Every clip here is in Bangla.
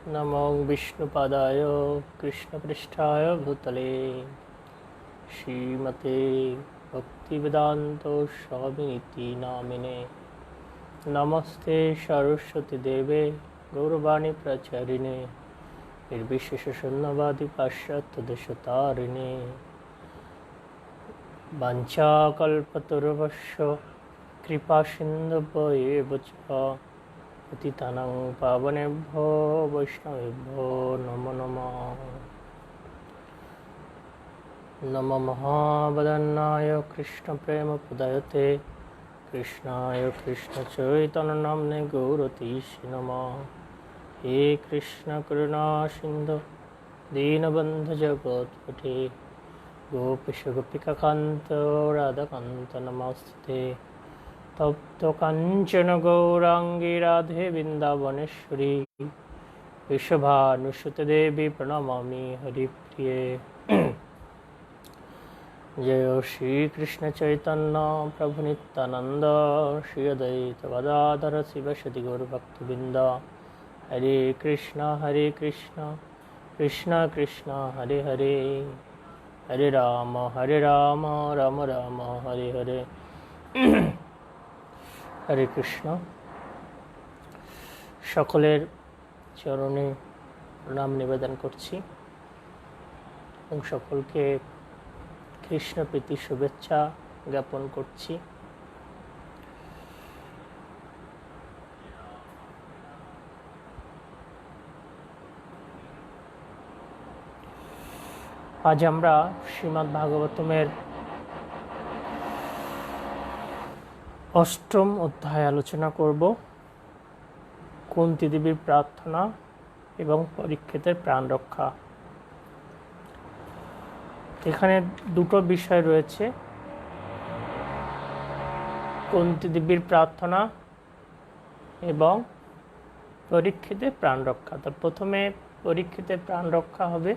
नमो विष्णुपादाय कृष्णपृष्ठाय भूतले श्रीमते भक्तिवेदान्त स्वामिनिति नामिने नमस्ते सरस्वती देवे गौरवाणी प्रचारिणे निर्विशेष शून्यवादी पाश्चात्य देशतारिणे वाञ्छाकल्पतरुभ्यश्च कृपा सिन्धुभ्येव च पतितानां पावनेभ्यो वैष्णवेभ्यो नमो नमः। नमो महावदन्नाय कृष्णप्रेमप्रदायते कृष्णाय कृष्णचैतन्यनाम्ने गौरतीशे नमः। हे कृष्ण करुणा सिन्धु दीनबन्धु जगत्पते गोपीश गोपिकान्त राधाकान्त नमस्ते। तप्त कांचन गौरांगी राधे वृंदावनेश्वरी विश्वभानुसुते देवी प्रणमामि हरिप्रिये। जय श्री कृष्ण चैतन्य प्रभु नित्यानंद श्री अद्वैत गदाधर शिवसदि गौरभक्तवृंद। हरे कृष्ण कृष्ण कृष्ण हरे हरे हरे राम राम राम हरे हरे। हरे कृष्ण। सकलेर चरणे प्रणाम निवेदन करছি এবং সকলকে কৃষ্ণ প্রীতি শুভেচ্ছা জ্ঞাপন করছি। আজ আমরা শ্রীমদ্ ভাগবতমের অষ্টম অধ্যায় আলোচনা করব, কুন্তী দেবীর প্রার্থনা এবং পরীক্ষিতের প্রাণ রক্ষা। এখানে দুটো বিষয় রয়েছে, কুন্তী দেবীর প্রার্থনা এবং পরীক্ষিতের প্রাণ রক্ষা। তো প্রথমে পরীক্ষিতের প্রাণ রক্ষা হবে।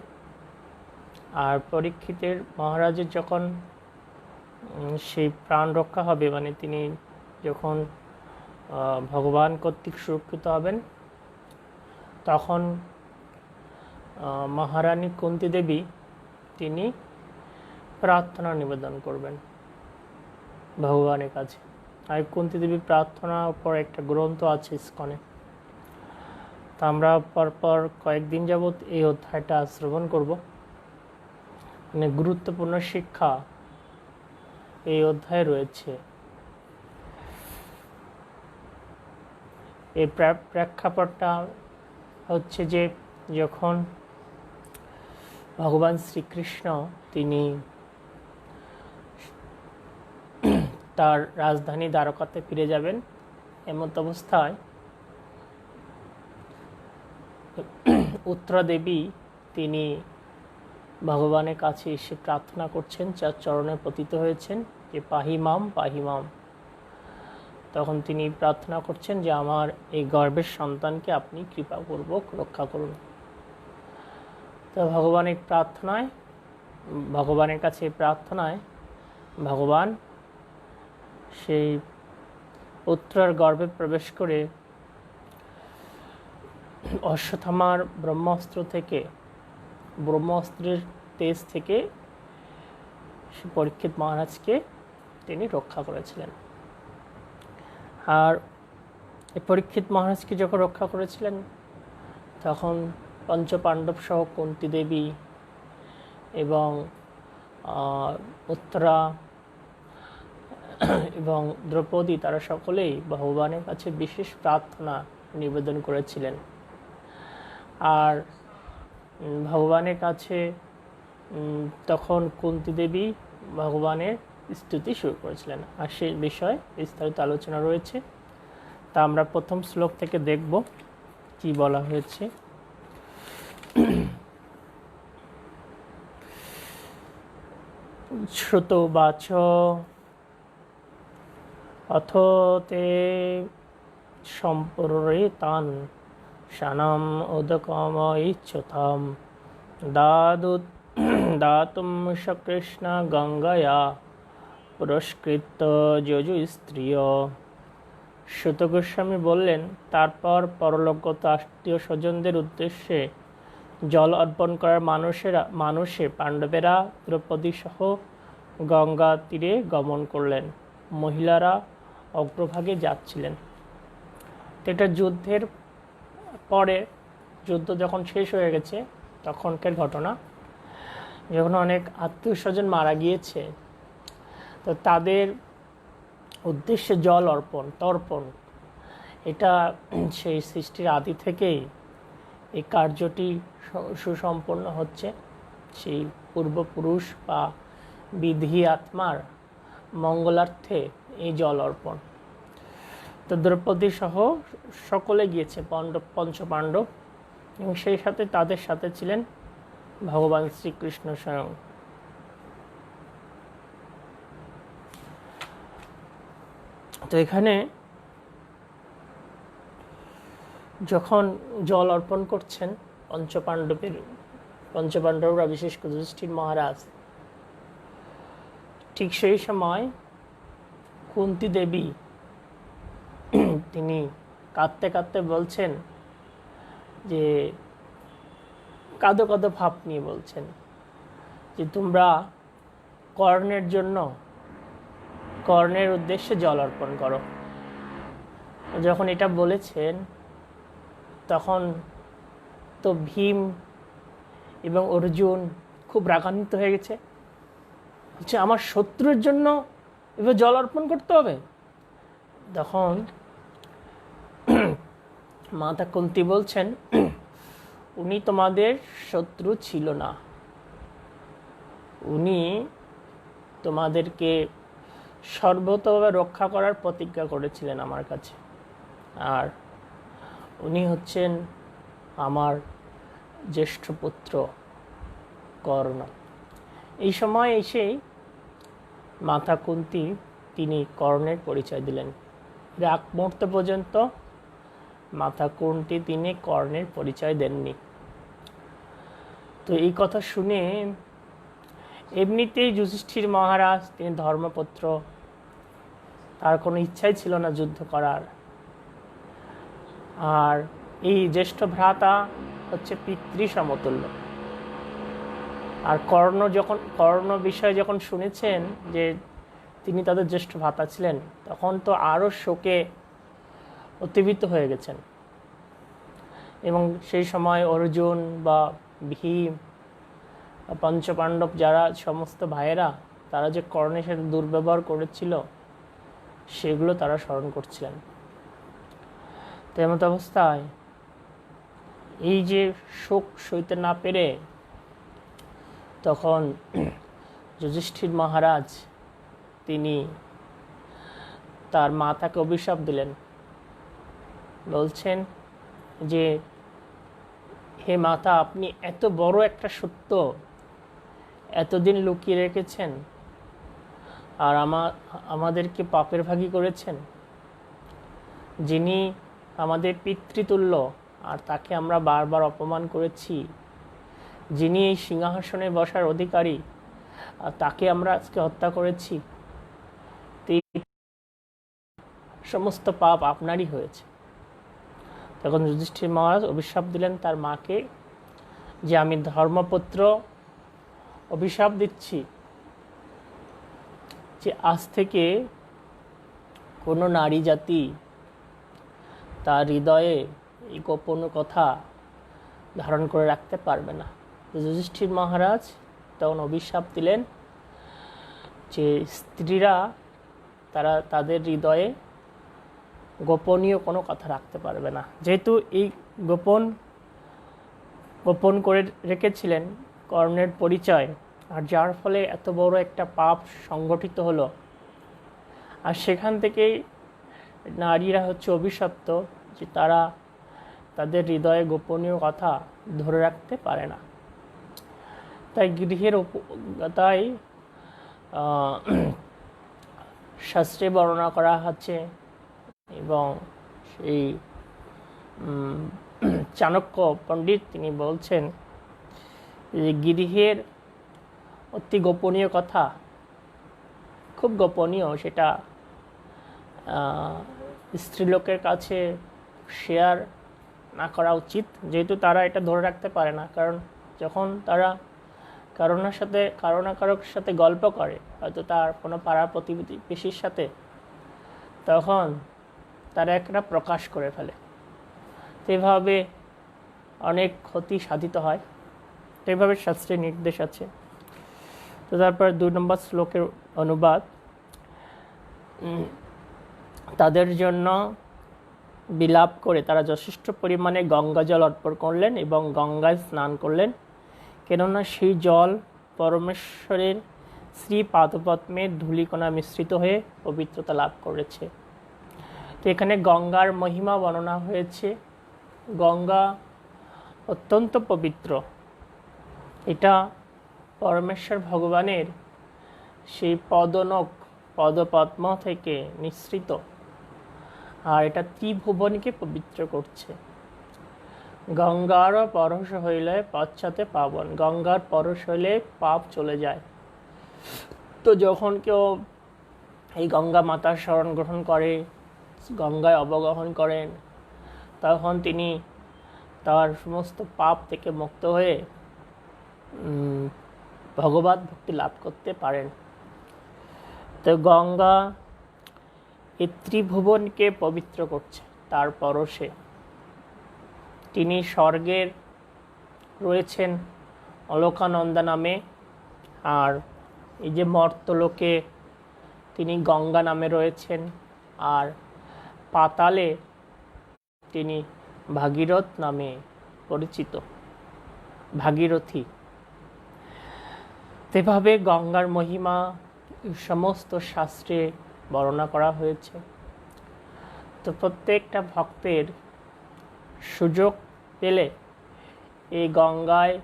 আর পরীক্ষিতের মহারাজের যখন সেই প্রাণ রক্ষা হবে, মানে তিনি যখন ভগবান কর্তৃক সুরক্ষিত হবেন, তখন মহারানী কুন্তী দেবী তিনি প্রার্থনা নিবেদন করবেন ভগবানের কাছে। আর কুন্তী দেবীর প্রার্থনার উপর একটা গ্রন্থ আছে ইস্কনে। তা আমরা পরপর কয়েকদিন যাবৎ এই অধ্যায়টা শ্রবণ করব। মানে গুরুত্বপূর্ণ শিক্ষা এই অধ্যায়ে রয়েছে। এই প্রেক্ষাপটটা হচ্ছে যে যখন ভগবান শ্রীকৃষ্ণ তিনি তার রাজধানী দ্বারকাতে ফিরে যাবেন, এমত অবস্থায় উত্তরা দেবী তিনি ভগবানের কাছে এসে প্রার্থনা করছেন, যার চরণে পতিত হয়েছেন যে পাহিমাম পাহিমাম। তখন তিনি প্রার্থনা করছেন যে আমার এই গর্ভের সন্তানকে আপনি কৃপাপূর্বক রক্ষা করুন। তো ভগবানের কাছে প্রার্থনায় ভগবান সেই পুত্রের গর্ভে প্রবেশ করে অশ্বত্থামার ব্রহ্মাস্ত্রের তেজ থেকে পরীক্ষিত মহারাজকে তিনি রক্ষা করেছিলেন। আর এই পরীক্ষিত মহারাজকে যখন রক্ষা করেছিলেন, তখন পঞ্চপাণ্ডব সহ কুন্তী দেবী এবং উত্তরা এবং দ্রৌপদী তারা সকলেই ভগবানের কাছে বিশেষ প্রার্থনা নিবেদন করেছিলেন। আর ভগবানের কাছে তখন কুন্তী দেবী ভগবানের স্তুতি শুরু করেছিলেন। আর সেই বিষয়ে বিস্তারিত আলোচনা রয়েছে। তা আমরা প্রথম শ্লোক থেকে দেখব কি বলা হয়েছে। শ্রুতবাচ অথ তে সম্পূর্ণেতান শানাম উদকম ইচ্ছতাম দাতুম শ্রীকৃষ্ণ গঙ্গায়া পুরস্কৃত যজু স্ত্রিয় সুত গোস্বামী বললেন, তারপর পরলোকগত আত্মীয় স্বজনদের উদ্দেশ্যে জল অর্পণ করার মানুষে পাণ্ডবেরা দ্রৌপদী সহ গঙ্গা তীরে গমন করলেন। মহিলারা অগ্রভাগে যাচ্ছিলেন। তো এটা যুদ্ধের পরে, যুদ্ধ যখন শেষ হয়ে গেছে তখনকার ঘটনা, যখন অনেক আত্মীয় স্বজন মারা গিয়েছে, তো তাদের উদ্দেশ্যে জল তর্পণ, এটা সেই সৃষ্টির আদি থেকেই এই কার্যটি সুসম্পন্ন হচ্ছে। সেই পূর্বপুরুষ বা বিধি আত্মার মঙ্গলার্থে এই জল অর্পণ। তো দ্রৌপদী সহ সকলে গিয়েছে, পঞ্চপাণ্ডব, এবং সেই সাথে তাদের সাথে ছিলেন ভগবান শ্রীকৃষ্ণ স্বয়ং। তো এখানে যখন জল অর্পণ করছেন পঞ্চপাণ্ডবরা, বিশেষ করে যুধিষ্ঠির মহারাজ, ঠিক সেই সময় কুন্তী দেবী তিনি কাঁদতে কাঁদতে বলছেন যে, কাঁদো কাঁদো ভাব নিয়ে বলছেন যে, তোমরা কর্ণের উদ্দেশ্যে জল অর্পণ করো। যখন এটা বলেছেন তখন তো ভীম এবং অর্জুন খুব রাগান্বিত হয়ে গেছে, বলছে আমার শত্রুর জন্য এবার জল অর্পণ করতে হবে। তখন মাতা কুন্তী বলছেন, উনি তোমাদের শত্রু ছিল না, উনি তোমাদেরকে সর্বতভাবে রক্ষা করার প্রতিজ্ঞা করেছিলেন আমার কাছে, আর উনি হচ্ছেন আমার জ্যেষ্ঠ পুত্র কর্ণ। এই সময় এসেই মাতা কুন্তী তিনি কর্ণের পরিচয় দিলেন। এক মুহূর্ত পর্যন্ত মাতা কুন্তী তিনি কর্ণের পরিচয় দেননি। তো এই কথা শুনে এমনিতেই যুধিষ্ঠির মহারাজ, তিনি ধর্মপুত্র, তার কোনো ইচ্ছাই ছিল না যুদ্ধ করার। আর এই জ্যেষ্ঠ ভ্রাতা হচ্ছে পিতৃ সমতুল্য। আর কর্ণ বিষয়ে যখন শুনেছেন যে তিনি তাদের জ্যেষ্ঠ ভ্রাতা ছিলেন, তখন তো আরও শোকে অতিভূত হয়ে গেছেন। এবং সেই সময় অর্জুন বা ভীম, পঞ্চপাণ্ডব যারা সমস্ত ভাইয়েরা, তারা যে কর্ণের সাথে দুর্ব্যবহার করেছিল সেগুলো তারা স্মরণ করছিলেন। তো এমত অবস্থায় এই যে শোক সইতে না পেরে তখন যুধিষ্ঠির মহারাজ তিনি তার মাতাকে অভিশাপ দিলেন। বলছেন যে, হে মাতা, আপনি এত বড় একটা সত্য এতদিন লুকিয়ে রেখেছেন আর আমাদেরকে পাপের ভাগী করেছেন। যিনি আমাদের পিতৃতুল্য আর তাকে আমরা বারবার অপমান করেছি, যিনি এই সিংহাসনে বসার অধিকারী আর তাকে আমরা আজকে হত্যা করেছি, সমস্ত পাপ আপনারই হয়েছে। তখন যুধিষ্ঠির মহারাজ অভিশাপ দিলেন তার মাকে যে, আমি ধর্মপুত্র অভিশাপ দিচ্ছি যে আজ থেকে কোনো নারী জাতি তার হৃদয়ে এই গোপন কথা ধারণ করে রাখতে পারবে না। যুধিষ্ঠির মহারাজ তখন অভিশাপ দিলেন যে স্ত্রীরা তারা তাদের হৃদয়ে গোপনীয় কোনো কথা রাখতে পারবে না। যেহেতু এই গোপন করে রেখেছিলেন কর্ণের পরিচয়, আর যার ফলে এত বড় একটা পাপ সংগঠিত হলো, আর সেখান থেকেই নারীরা হচ্ছে অভিশপ্ত যে তারা তাদের হৃদয়ে গোপনীয় কথা ধরে রাখতে পারে না। তাই তাই শাস্ত্রে বর্ণনা করা হচ্ছে, এবং সেই চাণক্য পণ্ডিত তিনি বলছেন যে গৃহের অতি গোপনীয় কথা, খুব গোপনীয়, সেটা স্ত্রীলোকের কাছে শেয়ার না করা উচিত, যেহেতু তারা এটা ধরে রাখতে পারে না। কারণ যখন তারা কারো না কারোর সাথে গল্প করে, হয়তো তার কোনো পাড়া প্রতিবেশীর সাথে, তখন তারা একটা প্রকাশ করে ফেলে। তো এভাবে অনেক ক্ষতি সাধিত হয়। তো এইভাবে শাস্ত্রে নির্দেশ আছে। তো তারপর 2 নম্বর শ্লোকের অনুবাদ। তাদের জন্য বিলাপ করে তারা যথেষ্ট পরিমাণে গঙ্গা জল অর্পণ করলেন এবং গঙ্গায় স্নান করলেন, কেননা সেই জল পরমেশ্বরের শ্রী পাদপদ্মের ধূলিকণা মিশ্রিত হয়ে পবিত্রতা লাভ করেছে। তো এখানে গঙ্গার মহিমা বর্ণনা হয়েছে। গঙ্গা অত্যন্ত পবিত্র। এটা পরমেশ্বর ভগবানের সেই পদপদ্ম থেকে নিঃসৃত, আর এটা ত্রিভুবনকে পবিত্র করছে। গঙ্গার পরশ হইলে পশ্চাতে পাবন, গঙ্গার পরশ হইলে পাপ চলে যায়। তো যখন কেউ এই গঙ্গা মাতার শরণ গ্রহণ করে, গঙ্গায় অবগাহন করেন, তখন তিনি তার সমস্ত পাপ থেকে মুক্ত হয়ে ভগবত ভক্তি লাভ করতে পারেন। তো গঙ্গা এই ত্রিভুবনকে পবিত্র করছে তার পরশে। তিনি স্বর্গের রয়েছেন অলকানন্দা নামে, আর এই যে মর্তলোকে তিনি গঙ্গা নামে রয়েছেন, আর পাতালে তিনি ভাগীরথ নামে পরিচিত, ভাগীরথী। এভাবে গঙ্গার মহিমা সমস্ত শাস্ত্রে বর্ণনা করা হয়েছে। তো প্রত্যেকটা ভক্তের সুযোগ পেলে এই গঙ্গায়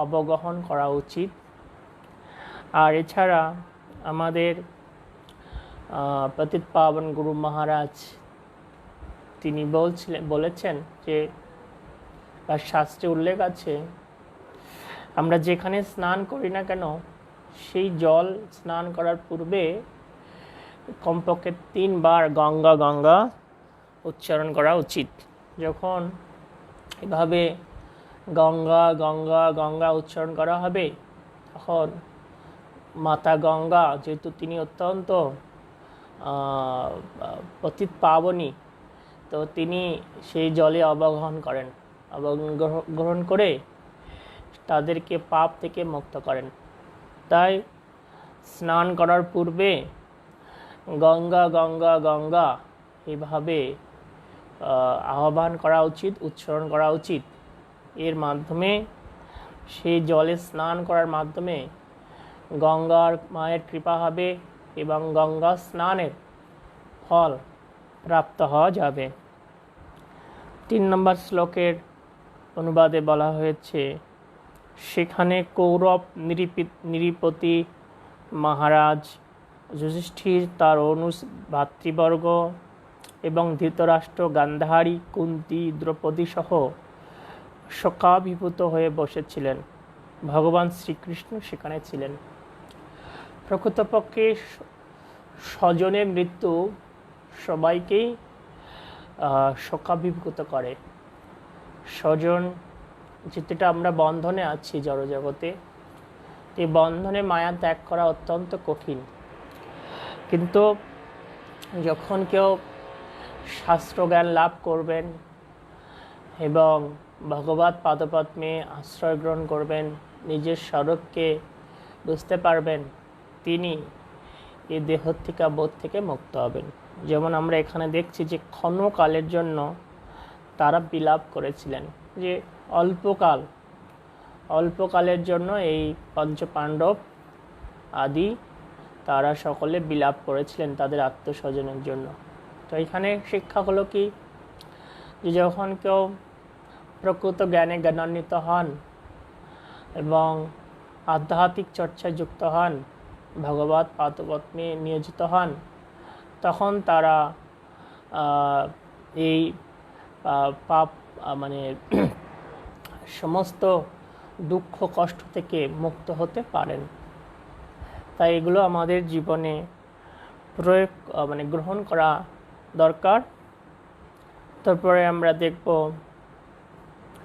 অবগাহন করা উচিত। আর এছাড়া আমাদের পতিত পাবন গুরু মহারাজ তিনি বলেছেন যে, তার শাস্ত্রে উল্লেখ আছে, আমরা যেখানে স্নান করি না কেন সেই জল স্নান করার পূর্বে কমপক্ষে 3 বার গঙ্গা গঙ্গা উচ্চারণ করা উচিত। যখন এভাবে গঙ্গা গঙ্গা গঙ্গা উচ্চারণ করা হবে, তখন মাতা গঙ্গা, যেহেতু তিনি অত্যন্ত পতিত পাবনী, তো তিনি সেই জলে অবগাহন করেন, গ্রহণ করে তাদেরকে পাপ থেকে মুক্ত করেন। তাই স্নান করার পূর্বে গঙ্গা গঙ্গা গঙ্গা এইভাবে আহ্বান করা উচিত, উচ্চারণ করা উচিত। এর মাধ্যমে, সেই জলে স্নান করার মাধ্যমে গঙ্গার মায়ের কৃপা হবে এবং গঙ্গা স্নানের ফল প্রাপ্ত হওয়া যাবে। 3 নম্বর শ্লোকের অনুবাদে বলা হয়েছে, সেখানে কৌরব নৃপতি মহারাজ যুধিষ্ঠির, তার ভাতৃবর্গ এবং ধৃতরাষ্ট্র, গান্ধারী, কুন্তী, দ্রৌপদী সহ শোকাভিভূত হয়ে বসেছিলেন। ভগবান শ্রীকৃষ্ণ সেখানে ছিলেন। প্রকৃতপক্ষে স্বজনের মৃত্যু সবাইকেই শোকাভিভূত করে। স্বজন, যেটা আমরা বন্ধনে আছি জড়জগতে, এই বন্ধনে মায়া ত্যাগ করা অত্যন্ত কঠিন। কিন্তু যখন কেউ শাস্ত্রজ্ঞান লাভ করবেন এবং ভগবত পাদপদ্মে আশ্রয় গ্রহণ করবেন, নিজের স্বরূপকে বুঝতে পারবেন, তিনি এই দেহত্বিকা বোধ থেকে মুক্ত হবেন। যেমন আমরা এখানে দেখছি যে ক্ষণকালের জন্য তারা বিলাপ করেছিলেন, যে অল্পকালের জন্য এই পঞ্চপাণ্ডব আদি তারা সকলে বিলাপ করেছিলেন তাদের আত্মস্বজনের জন্য। তো এখানে শিক্ষা হলো কি, যে যখন কেউ প্রকৃত জ্ঞানে জ্ঞানান্বিত হন এবং আধ্যাত্মিক চর্চায় যুক্ত হন, ভগবত পাদপদ্মে নিয়োজিত হন, তখন তারা এই পাপ মানে সমস্ত দুঃখ কষ্ট থেকে মুক্ত হতে পারেন। তাই এগুলো আমাদের জীবনে গ্রহণ করা দরকার। তারপরে আমরা দেখব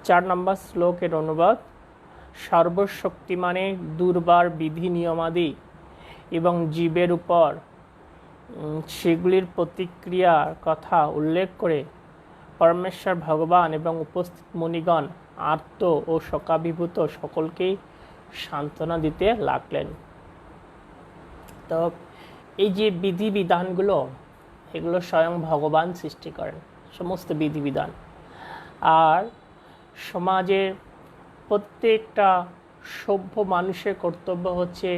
4 নম্বর শ্লোকের অনুবাদ। সর্বশক্তিমানের দুর্বার বিধি নিয়মাদি এবং জীবের উপর সেগুলির প্রতিক্রিয়ার কথা উল্লেখ করে পরমেশ্বর ভগবান এবং উপস্থিত মুনিগণ আর্ত ও শোকাভিভূত সকলকেই সান্ত্বনা দিতে লাগলেন। তো এই যে বিধিবিধানগুলো, এগুলো স্বয়ং ভগবান সৃষ্টি করেন, সমস্ত বিধিবিধান। আর সমাজের প্রত্যেকটা সভ্য মানুষের কর্তব্য হচ্ছে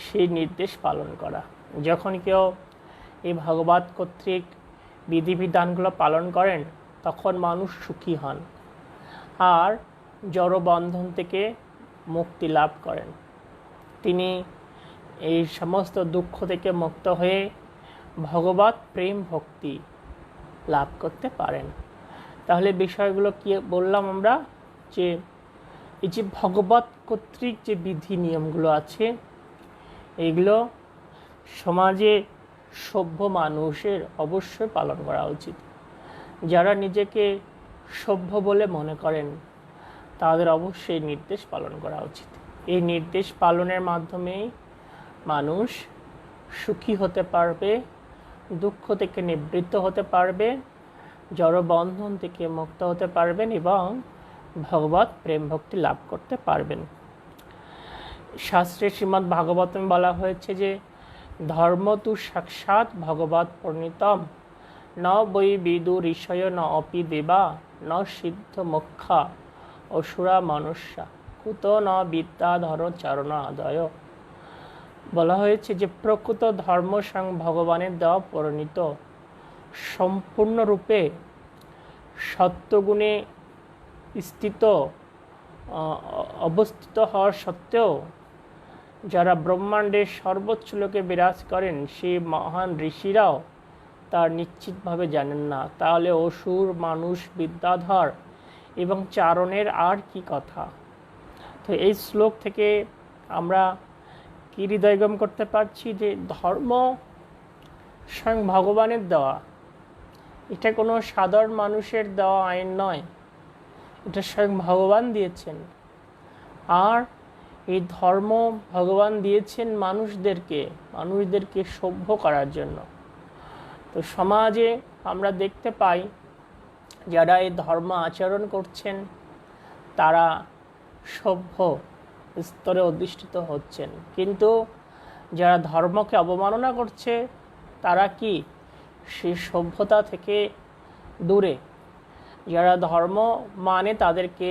সেই নির্দেশ পালন করা। যখন কেউ এই ভগবত কর্তৃক বিধিবিধানগুলো পালন করেন তখন মানুষ সুখী হন আর জড়বন্ধন থেকে মুক্তি লাভ করেন। তিনি এই সমস্ত দুঃখ থেকে মুক্ত হয়ে ভগবত প্রেম ভক্তি লাভ করতে পারেন। তাহলে বিষয়গুলো কি বললাম আমরা, যে এই যে ভগবত কর্তৃক যে বিধি নিয়মগুলো আছে এগুলো সমাজে সভ্য মানুষের অবশ্যই পালন করা উচিত। যারা নিজেকে সভ্য বলে মনে করেন তাদের অবশ্যই নির্দেশ পালন করা উচিত। এই নির্দেশ পালনের মাধ্যমেই মানুষ সুখী হতে পারবে, দুঃখ থেকে নিবৃত্ত হতে পারবে, জড়বন্ধন থেকে মুক্ত হতে পারবেন এবং ভগবত প্রেম ভক্তি লাভ করতে পারবেন। শাস্ত্রে শ্রীমদ্ ভাগবতম বলা হয়েছে যে ধর্ম তু সাক্ষাৎ ভগবত প্রণীতম ন বৈ বিদু ঋষয় ন অপি দেবা ন সিদ্ধ মোক্ষা অসুরা মনুষ্যা কুত ন বিদ্যাধর চরণ আদয়। বলা হয়েছে যে প্রকৃত ধর্ম স্বয়ং ভগবানের দেওয়া প্রণীত, সম্পূর্ণরূপে সত্যগুণে স্থিত অবস্থিত হওয়ার সত্ত্বেও যারা ব্রহ্মাণ্ডের সর্বোচ্চ লোকে বিরাজ করেন সেই মহান ঋষিরাও তার নিশ্চিতভাবে জানেন না, তাহলে অসুর, মানুষ, বিদ্যাধর এবং চারণের আর কি কথা। তো এই শ্লোক থেকে আমরা কি হৃদয়গম করতে পারছি যে ধর্ম স্বয়ং ভগবানের দেওয়া, এটা কোনো সাধারণ মানুষের দেওয়া আইন নয়, এটা স্বয়ং ভগবান দিয়েছেন। আর এই ধর্ম ভগবান দিয়েছেন মানুষদেরকে সভ্য করার জন্য। তো সমাজে আমরা দেখতে পাই যারা এই ধর্ম আচরণ করছেন তারা সভ্য স্তরে অধিষ্ঠিত হচ্ছেন, কিন্তু যারা ধর্মকে অবমাননা করছে তারা কি সেই সভ্যতা থেকে দূরে। যারা ধর্ম মানে তাদেরকে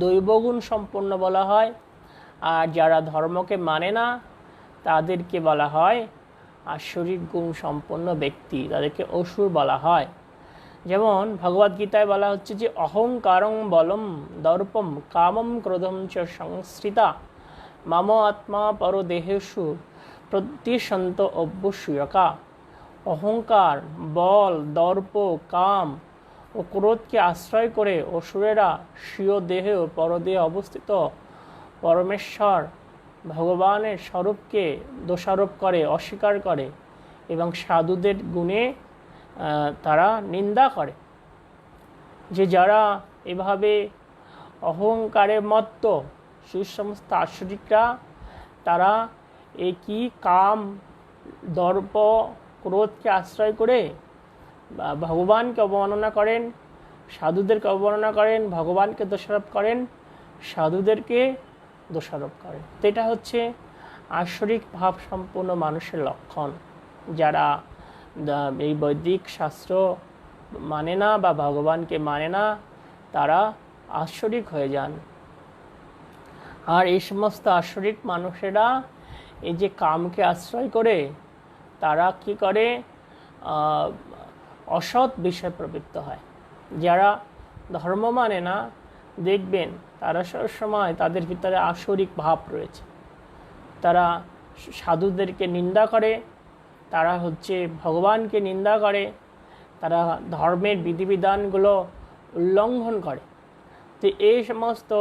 দৈবগুণ সম্পন্ন বলা হয়, আর যারা ধর্মকে মানে না তাদেরকে বলা হয় আসরিক গুণ সম্পন্ন ব্যক্তি, তাদেরকে অসুর বলা হয়। যেমন ভগবদ্গীতায় বলা হচ্ছে যে অহংকারং বলম দর্পম কামম ক্রোধম চ সংশ্রিতা মম আত্মা পরদেহেষু প্রতিসন্ত অভ্যসূয়কা। অহংকার, বল, দর্প, কাম ও ক্রোধকে আশ্রয় করে অসুরেরা স্বীয় দেহে ও পরদেহে অবস্থিত পরমেশ্বর ভগবানের স্বরূপকে দোষারোপ করে, অস্বীকার করে এবং সাধুদের গুণে তারা নিন্দা করে। যে যারা এভাবে অহংকারে মত্ত সেই সমস্ত আসরিকরা তারা একই কাম, দর্প, ক্রোধকে আশ্রয় করে ভগবানকে অবমাননা করেন, সাধুদেরকে অবমাননা করেন, ভগবানকে দোষারোপ করেন, সাধুদেরকে দোষারোপ করেন। তো এটা হচ্ছে আসরিক ভাব সম্পন্ন মানুষের লক্ষণ। যারা এই বৈদিক শাস্ত্র মানে না বা ভগবানকে মানে না তারা আসরিক হয়ে যান। আর এই সমস্ত আসরিক মানুষেরা এই যে কামকে আশ্রয় করে তারা কি করে, অসৎ বিষয়ে প্রবৃত্ত হয়। যারা ধর্ম মানে না দেখবেন তারা সবসময় তাদের ভিতরে আসরিক ভাব রয়েছে, তারা সাধুদেরকে নিন্দা করে, তারা ভগবানকে নিন্দা করে, তারা ধর্মের বিধিবিধানগুলো উল্লঙ্ঘন করে। তো এই সমস্ত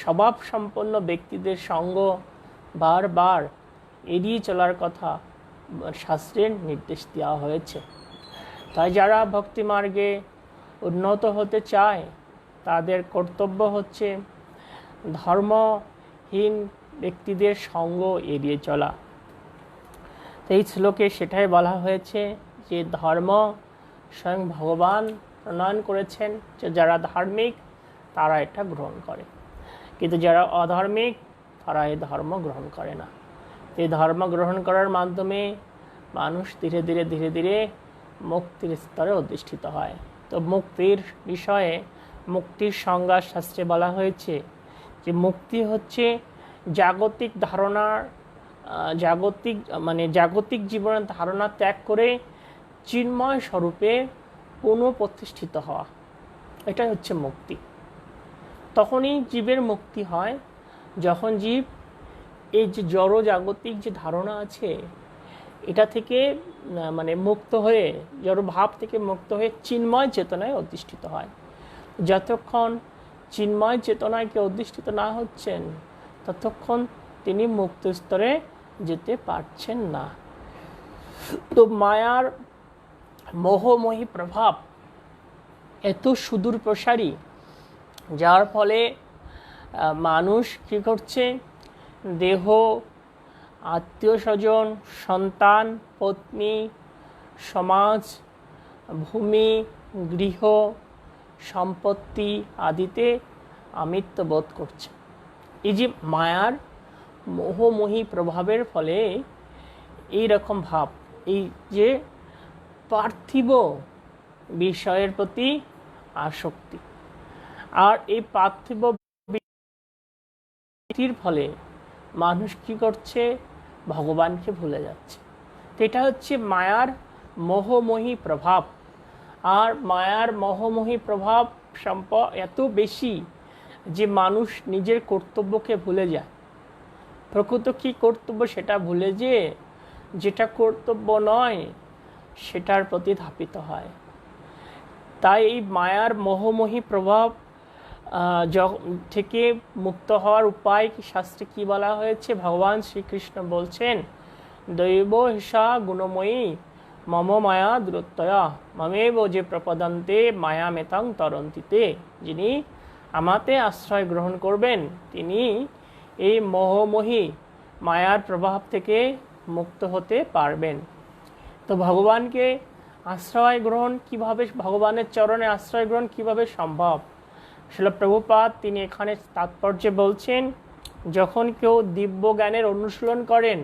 স্বভাব সম্পন্ন ব্যক্তিদের সঙ্গ বারবার এড়িয়ে চলার কথা শাস্ত্রের নির্দেশ দেওয়া হয়েছে। তাই যারা ভক্তি মার্গে উন্নত হতে চায় তাদের কর্তব্য হচ্ছে ধর্মহীন ব্যক্তিদের সঙ্গ এড়িয়ে চলা। এই শ্লোকে সেটাই বলা হয়েছে যে ধর্ম স্বয়ং ভগবান প্রণয়ন করেছেন, যে যারা ধার্মিক তারা এটা গ্রহণ করে, কিন্তু যারা অধার্মিক তারা এই ধর্ম গ্রহণ করে না। এই ধর্ম গ্রহণ করার মাধ্যমে মানুষ ধীরে ধীরে ধীরে ধীরে মুক্তির স্তরে অধিষ্ঠিত হয়। তো মুক্তির বিষয়ে, মুক্তির সংজ্ঞা শাস্ত্রে বলা হয়েছে যে মুক্তি হচ্ছে জাগতিক ধারণার জাগতিক জীবনের ধারণা ত্যাগ করে চিন্ময় স্বরূপে পুনঃপ্রতিষ্ঠিত হওয়া, এটাই হচ্ছে মুক্তি। তখনই জীবের মুক্তি হয় যখন জীব এই যে জড় জাগতিক যে ধারণা আছে এটা থেকে মুক্ত হয়ে, জড় ভাব থেকে মুক্ত হয়ে চিন্ময় চেতনায় অধিষ্ঠিত হয়। যতক্ষণ চিন্ময় চেতনায় কেউ অধিষ্ঠিত না হচ্ছেন ততক্ষণ তিনি মুক্ত স্তরে যেতে পারছেন না। তো মায়ার মোহময়ী প্রভাব এত সুদূর প্রসারী, যার ফলে মানুষ কী করছে, দেহ, আত্মীয় স্বজন, সন্তান, পত্নী, সমাজ, ভূমি, গৃহ, সম্পত্তি আদিতে আমিত্ব বোধ করছে। এই যে মায়ার মোহময়ী প্রভাবের ফলে এই রকম ভাব, এই যে পার্থিব বিষয়ের প্রতি আসক্তি, আর এই পার্থিব ফলে মানুষ কি করছে, ভগবানকে ভুলে যাচ্ছে। তো এটা হচ্ছে মায়ার মোহময়ী প্রভাব। আর মায়ার মোহময়ী প্রভাব এত বেশি যে মানুষ নিজের কর্তব্যকে ভুলে যায়, প্রকৃত কি কর্তব্য সেটা ভুলে যেটা কর্তব্য নয় সেটার প্রতি ধাপিত হয়। তাই এই মায়ার মোহময়ী প্রভাব থেকে মুক্ত হওয়ার উপায় কি শাস্ত্রে কি বলা হয়েছে? ভগবান শ্রীকৃষ্ণ বলছেন, দৈব হিসা গুণময়ী মম মায়া দূরত্বয়া মমেব যে প্রপদন্তে মায়া মেতাং তরন্তিতে। যিনি আমাতে আশ্রয় গ্রহণ করবেন তিনি এই মোহময়ী মায়ার প্রভাব থেকে মুক্ত হতে পারবেন। তো ভগবানকে আশ্রয় গ্রহণ কিভাবে, ভগবানের চরণে আশ্রয় গ্রহণ কিভাবে সম্ভব? শিল প্রভুপাদ তিনি এখানে তাৎপর্যে বলছেন, যখন কেউ দিব্য জ্ঞানের অনুশীলন করেন,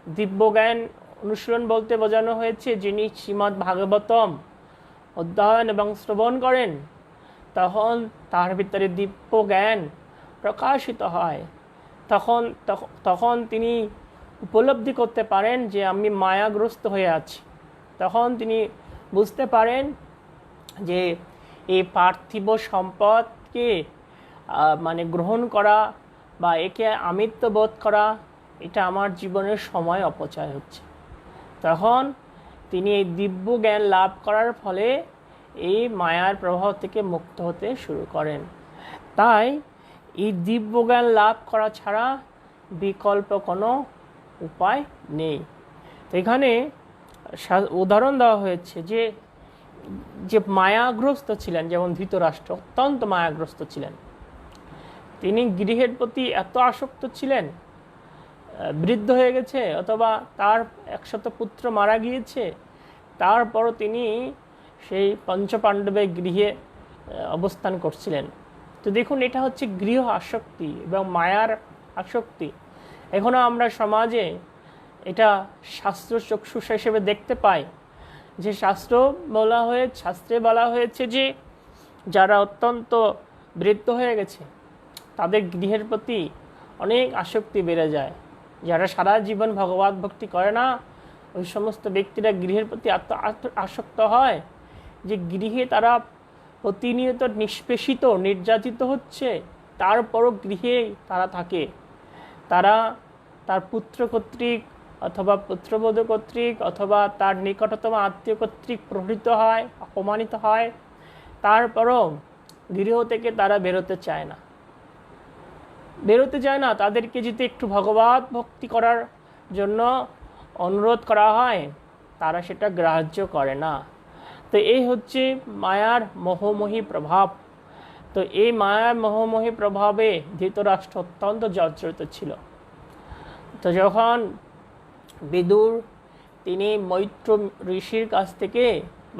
দিব্য জ্ঞান অনুশীলন বলতে বোঝানো হয়েছে যিনি শ্রীমদ্ ভাগবতম অধ্যয়ন এবং শ্রবণ করেন, তখন তার ভিতরে দিব্য জ্ঞান প্রকাশিত হয়। তখন তিনি উপলব্ধি করতে পারেন যে আমি মায়াগ্রস্ত হয়ে আছি। তখন তিনি বুঝতে পারেন যে এই পার্থিব সম্পদকে গ্রহণ করা বা একে আমিত্ব বোধ করা, এটা আমার জীবনের সময় অপচয় হচ্ছে। তখন তিনি এই দিব্য জ্ঞান লাভ করার ফলে এই মায়ার প্রভাব থেকে মুক্ত হতে শুরু করেন। তাই এই দিব্য জ্ঞান লাভ করা ছাড়া বিকল্প কোনো উপায় নেই। তো এখানে উদাহরণ দেওয়া হয়েছে যে মায়াগ্রস্ত ছিলেন, যেমন ধৃতরাষ্ট্র অত্যন্ত মায়াগ্রস্ত ছিলেন। তিনি গৃহের প্রতি এত আসক্ত ছিলেন, বৃদ্ধ হয়ে গেছে অথবা তার 100 পুত্র মারা গিয়েছে, তারপরও তিনি সেই পঞ্চপাণ্ডবের গৃহে অবস্থান করছিলেন। তো দেখুন, এটা হচ্ছে গৃহ আসক্তি এবং মায়ার আসক্তি। এখনও আমরা সমাজে এটা শাস্ত্র চক্ষুষ হিসেবে দেখতে পাই, যে শাস্ত্রে বলা হয়েছে যে যারা অত্যন্ত বৃদ্ধ হয়ে গেছে তাদের গৃহের প্রতি অনেক আসক্তি বেড়ে যায়। যারা সারা জীবন ভগবত ভক্তি করে না, ওই সমস্ত ব্যক্তিরা গৃহের প্রতি এত আসক্ত হয় যে গৃহে তারা প্রতিনিয়ত নিষ্পেষিত, নির্যাতিত হচ্ছে, তারপরও গৃহে তারা থাকে। তারা তার পুত্র কর্তৃক অথবা পুত্রবধূ কর্তৃক অথবা তার নিকটতম আত্মীয় কর্তৃক প্রহৃত হয়, অপমানিত হয়, তারপরও গৃহ থেকে তারা বেরোতে চায় না। তাদেরকে যদি একটু ভগবত ভক্তি করার জন্য অনুরোধ করা হয়, তারা সেটা গ্রাহ্য করে না। তো এই হচ্ছে মায়ার মোহময়ী প্রভাব। তো এই মায়ার মোহময়ী প্রভাবে ধৃতরাষ্ট্র অত্যন্ত জর্জরিত ছিল। তো যখন বিদুর তিনি মৈত্র ঋষির কাছ থেকে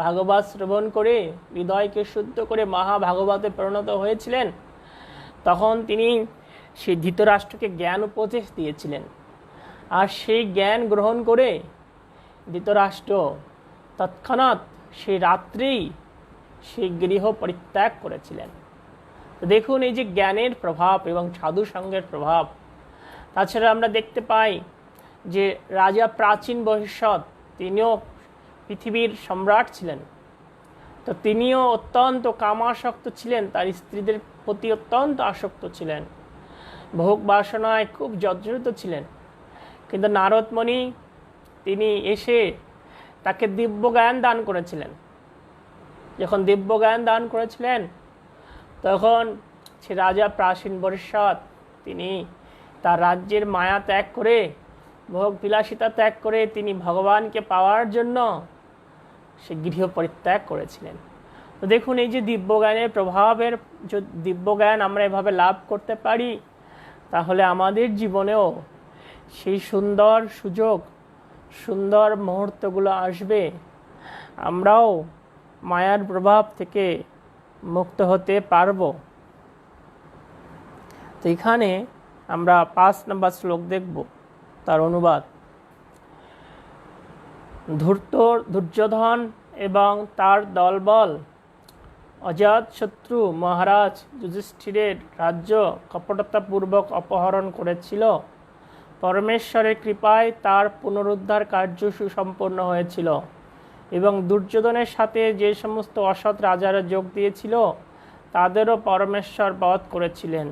ভাগবত শ্রবণ করে হৃদয়কে শুদ্ধ করে মহাভাগবতে পরিণত হয়েছিলেন, তখন তিনি সেই ধৃতরাষ্ট্রকে জ্ঞান উপদেশ দিয়েছিলেন। আর সেই জ্ঞান গ্রহণ করে ধৃতরাষ্ট্র তৎক্ষণাৎ সেই রাত্রেই সেই গৃহ পরিত্যাগ করেছিলেন। তো দেখুন এই যে জ্ঞানের প্রভাব এবং সাধু সঙ্গের প্রভাব। তাছাড়া আমরা দেখতে পাই যে রাজা প্রাচীন ভবিষ্যৎ তিনিও পৃথিবীর সম্রাট ছিলেন। তো তিনিও অত্যন্ত কামাসক্ত ছিলেন, তার স্ত্রীদের প্রতি অত্যন্ত আসক্ত ছিলেন, ভোগ বাসনায় খুব জর্জরিত ছিলেন। কিন্তু নারদমণি তিনি এসে তাকে দিব্য জ্ঞান দান করেছিলেন। যখন দিব্য জ্ঞান দান করেছিলেন তখন সে রাজা প্রাচীন ভবিষ্যৎ তিনি তার রাজ্যের মায়া ত্যাগ করে, ভোগ বিলাসিতা ত্যাগ করে তিনি ভগবানকে পাওয়ার জন্য সে গৃহ পরিত্যাগ করেছিলেন। তো দেখুন এই যে দিব্যজ্ঞানের প্রভাবের, যদি দিব্যজ্ঞান আমরা এভাবে লাভ করতে পারি তাহলে আমাদের জীবনেও সেই সুন্দর সুযোগ, সুন্দর মুহূর্তগুলো আসবে, আমরাও মায়ার প্রভাব থেকে মুক্ত হতে পারব। তো এখানে আমরা 5 নম্বর শ্লোক দেখব, তার অনুবাদ। দুর্যোধন এবং তার দলবল অজাতশত্রু মহারাজ যুধিষ্ঠিরের রাজ্য কপটতাপূর্বক অপহরণ করেছিল। পরমেশ্বরের কৃপায় তার পুনরুদ্ধার কার্য সুসম্পন্ন হয়েছিল এবং দুর্যোধনের সাথে যে সমস্ত অসৎ রাজারা যোগ দিয়েছিল তাদেরও পরমেশ্বর বধ করেছিলেন।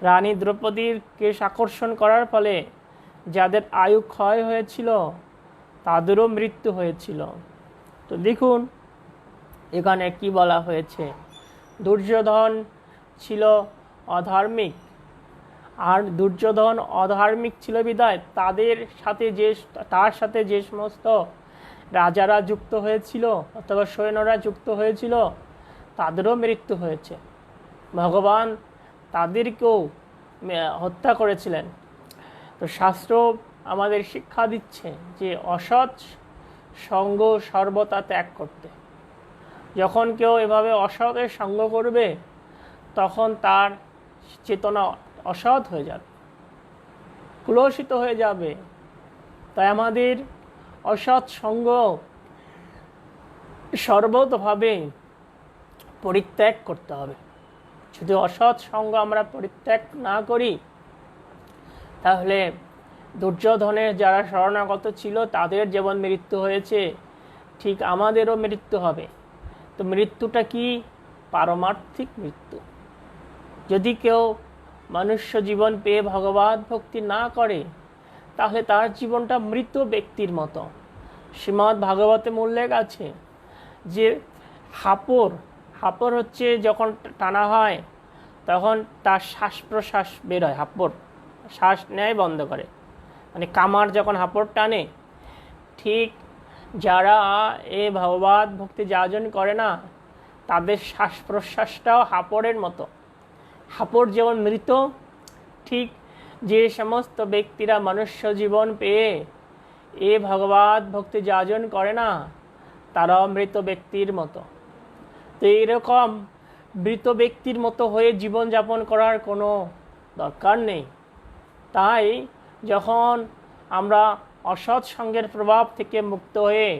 রানী দ্রৌপদীর কেশ আকর্ষণ করার ফলে যাদের আয়ু ক্ষয় হয়েছিল তাদেরও মৃত্যু হয়েছিল। তো দেখুন এখানে কি বলা হয়েছে, দুর্যোধন ছিল অধার্মিক, আর দুর্যোধন অধার্মিক ছিল বিধায় তার সাথে যে সমস্ত রাজারা যুক্ত হয়েছিল অথবা সৈন্যরা যুক্ত হয়েছিল তাদেরও মৃত্যু হয়েছে। ভগবান তাদেরকেও হত্যা করেছিলেন। তো শাস্ত্র আমাদের শিক্ষা দিচ্ছে যে অসৎ সঙ্গ সর্বদা ত্যাগ করতে। যখন কেউ এভাবে অসতের সঙ্গ করবে তখন তার চেতনা অসৎ হয়ে যাবে, কুলসিত হয়ে যাবে। তাই আমাদের অসৎ সঙ্গ সর্বতভাবে পরিত্যাগ করতে হবে। যদি অসৎ সঙ্গ আমরা পরিত্যাগ না করি তাহলে দুর্যোধনের যারা শরণাগত ছিল তাদের যেমন মৃত্যু হয়েছে ঠিক আমাদেরও মৃত্যু হবে। তো মৃত্যুটা কি? পারমার্থিক মৃত্যু। যদি কেউ মনুষ্য জীবন পেয়ে ভগবত ভক্তি না করে তাহলে তার জীবনটা মৃত ব্যক্তির মতো। শ্রীমদ্ ভাগবতে উল্লেখ আছে যে হাঁপড় হচ্ছে যখন টানা হয় তখন তার শ্বাস প্রশ্বাস বের হয়, হাঁপড় শ্বাস নেয় বন্ধ করে, মানে কামার যখন হাঁপড় টানে, ঠিক যারা এ ভগবত ভক্তি যাজন করে না তাদের শ্বাস প্রশ্বাসটাও হাঁপড়ের মতো। হাঁপড় যেমন মৃত, ঠিক যে সমস্ত ব্যক্তিরা মনুষ্য জীবন পেয়ে এ ভগবত ভক্তি যাজন করে না তারাও মৃত ব্যক্তির মতো। তো এইরকম মৃত ব্যক্তির মতো হয়ে জীবনযাপন করার কোনো দরকার নেই। তাই যখন আমরা অসৎ সঙ্গের প্রভাব থেকে মুক্ত হয়ে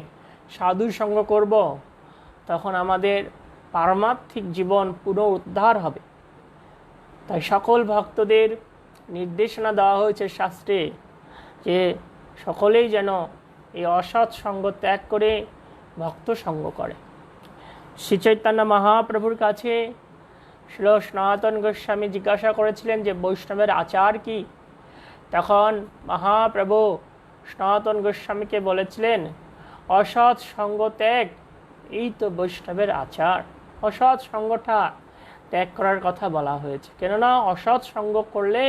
সাধু সঙ্গ করব তখন আমাদের পারমার্থিক জীবন পুনরুদ্ধার হবে। তাই সকল ভক্তদের নির্দেশনা দেওয়া হয়েছে শাস্ত্রে যে সকলেই যেন এই অসৎ সঙ্গ ত্যাগ করে ভক্ত সঙ্গ করে। শ্রী চৈতন্য মহাপ্রভুর কাছে শ্রী সনাতন গোস্বামী জিজ্ঞাসা করেছিলেন যে বৈষ্ণবের আচার কি? তখন মহাপ্রভু সনাতন গোস্বামীকে বলেছিলেন অসৎ সঙ্গ ত্যাগ, এই তো বৈষ্ণবের আচার। অসৎ সঙ্গটা ত্যাগ করার কথা বলা হয়েছে, কেননা অসৎ সঙ্গ করলে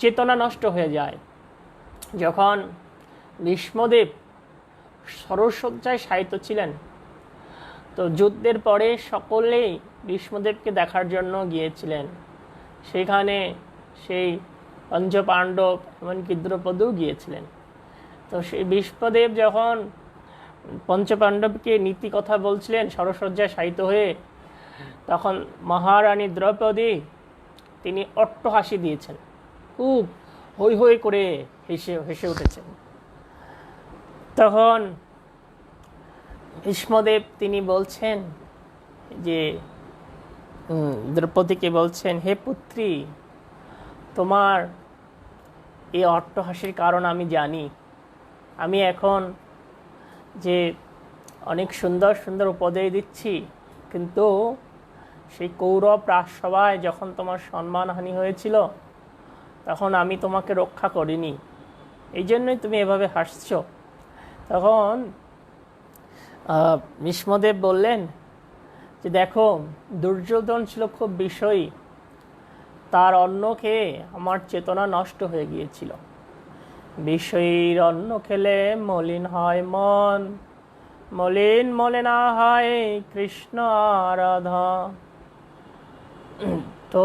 চেতনা নষ্ট হয়ে যায়। যখন ভীষ্মদেব সরসজ্জায় শায়িত ছিলেন। তো যুদ্ধের পরে সকলেই ভীষ্মদেবকে দেখার জন্য গিয়েছিলেন। সেখানে সেই পঞ্চপাণ্ডব এমনকি দ্রৌপদীও গিয়েছিলেন। তো সেই ভীষ্মদেব যখন পঞ্চপাণ্ডবকে নীতি কথা বলছিলেন সরসজ্জায় শায়িত হয়ে, তখন মহারানী দ্রৌপদী তিনি অট্টহাসি দিয়েছেন, খুব হৈ হৈ করে হেসে উঠেছেন। তখন ভীষ্মদেব তিনি বলছেন যে দ্রৌপদীকে বলছেন, হে পুত্রী, তোমার এই অট্টহাসির কারণ আমি জানি। আমি এখন যে অনেক সুন্দর সুন্দর উপদেশ দিচ্ছি, কিন্তু সেই কৌরব রাজসভায় যখন তোমার সম্মানহানি হয়েছিল তখন আমি তোমাকে রক্ষা করিনি, এই জন্যই তুমি এভাবে হাসছ। তখন ভীষ্মদেব বললেন যে দেখো, দুর্যোধন ছিল খুব বিষয়ী, তার অন্ন খেয়ে আমার চেতনা নষ্ট হয়ে গিয়েছিল। বিষয়ীর অন্ন খেলে মলিন হয় মন, মলিন মলে না হয় কৃষ্ণ আরাধা। তো